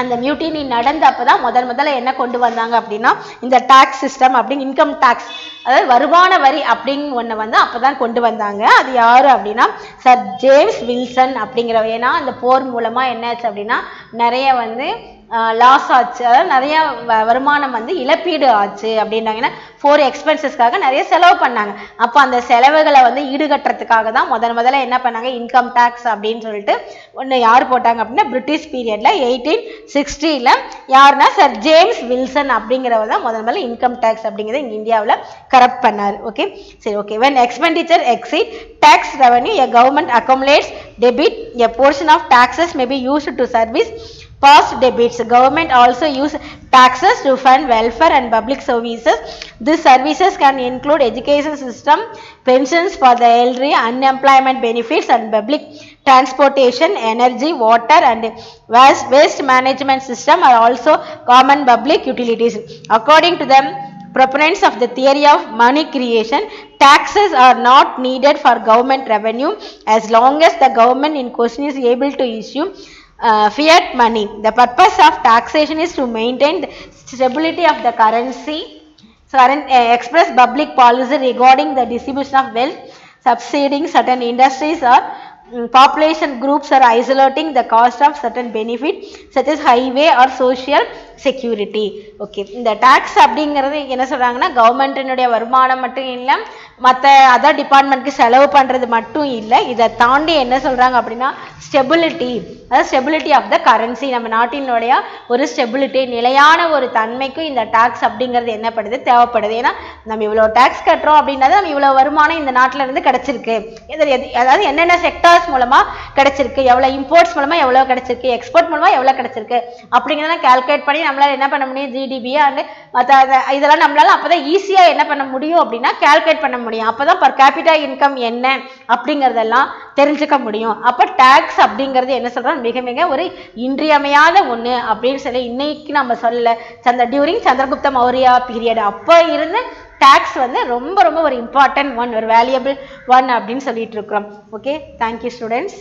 அந்த மியூட்டினி நடந்த அப்பதான் முதல்ல என்ன கொண்டு வந்தாங்க அப்படின்னா இந்த டாக்ஸ் சிஸ்டம் அப்படிங்க, இன்கம் டாக்ஸ், அதாவது வருமான வரி அப்படிங்க ஒன்று வந்து அப்பதான் கொண்டு வந்தாங்க. அது யாரு அப்படின்னா சர் ஜேம்ஸ் வில்சன் அப்படிங்கிறவ. ஏன்னா அந்த போர் மூலமா என்னாச்சு அப்படின்னா நிறைய வந்து லாஸ் ஆச்சு, அதாவது நிறைய வருமானம் வந்து இழப்பீடு ஆச்சு அப்படின்னாங்க. ஏன்னா 4 எக்ஸ்பென்சஸ்க்காக நிறைய செலவு பண்ணாங்க. அப்போ அந்த செலவுகளை வந்து ஈடுகட்டுறதுக்காக தான் முதல்ல என்ன பண்ணாங்க, இன்கம் டேக்ஸ் அப்படின்னு சொல்லிட்டு ஒன்று யார் போட்டாங்க அப்படின்னா பிரிட்டிஷ் பீரியட்ல 1860ல யாருன்னா சர் ஜேம்ஸ் வில்சன் அப்படிங்கிறவர் தான் முதல்ல இன்கம் டேக்ஸ் அப்படிங்கிறத இங்கே இந்தியாவில் கரெக்ட் பண்ணார். ஓகே, சரி. Okay, when expenditure exceed tax revenue, a government accumulates debit. A portion of taxes may be used to service past debits. Government also use taxes to fund welfare and public services. These services can include education system, pensions for the elderly, unemployment benefits and public transportation, energy, water and waste management system are also common public utilities. According to them proponents of the theory of money creation, taxes are not needed for government revenue as long as the government in question is able to issue fiat money. The purpose of taxation is to maintain the stability of the currency, express public policy regarding the distribution of wealth, subsidizing certain industries or population groups, or isolating the cost of certain benefit such as highway or social security. Okay, இந்த tax அப்படிங்கிறது என்ன சொல்றாங்கன்னா கவர்மெண்ட்டினுடைய வருமானம் மட்டும் இல்லை, மற்ற other டிபார்ட்மெண்ட்க்கு செலவு பண்ணுறது மட்டும் இல்லை, இதை தாண்டி என்ன சொல்கிறாங்க அப்படின்னா ஸ்டெபிலிட்டி, அதாவது ஸ்டெபிலிட்டி ஆஃப் த கரன்சி, நம்ம நாட்டினுடைய ஒரு ஸ்டெபிலிட்டி, நிலையான ஒரு தன்மைக்கும் இந்த டாக்ஸ் அப்படிங்கிறது என்னப்படுது, தேவைப்படுது. ஏன்னா நம்ம இவ்வளோ டாக்ஸ் கட்டுறோம் அப்படின்னா நம்ம இவ்வளோ வருமானம் இந்த நாட்டில் இருந்து கிடச்சிருக்கு, அதாவது என்னென்ன செக்டார்ஸ் மூலமாக கிடச்சிருக்கு, எவ்வளோ இம்போர்ட்ஸ் மூலமாக எவ்வளோ கிடச்சிருக்கு, எக்ஸ்போர்ட் மூலமாக எவ்வளோ கிடச்சிருக்கு அப்படிங்கிறத கால்குலேட் பண்ணி நம்மளால் என்ன பண்ண முடியும், ஜிடிபி அண்ட் மற்ற இதெல்லாம் நம்மளால அப்போ தான் ஈஸியாக என்ன பண்ண முடியும் அப்படின்னா கால்குலேட் பண்ண முடியும். அப்போ தான் பர் கேபிட்டா இன்கம் என்ன அப்படிங்கிறதெல்லாம் தெரிஞ்சுக்க முடியும். அப்போ டேக்ஸ் அப்படிங்கிறது என்ன சொல்கிறோம், மிக மிக ஒரு இன்றியமையாத ஒன்று அப்படின்னு சொல்லி இன்னைக்கு நம்ம சொல்லலை. டியூரிங் சந்திரகுப்த மௌரியா பீரியட் அப்போ இருந்து டேக்ஸ் வந்து ரொம்ப ரொம்ப ஒரு இம்பார்ட்டன்ட் ஒன், ஒரு வேல்யூபிள் ஒன் அப்படின்னு சொல்லிட்டு இருக்கிறோம். Okay, thank you students.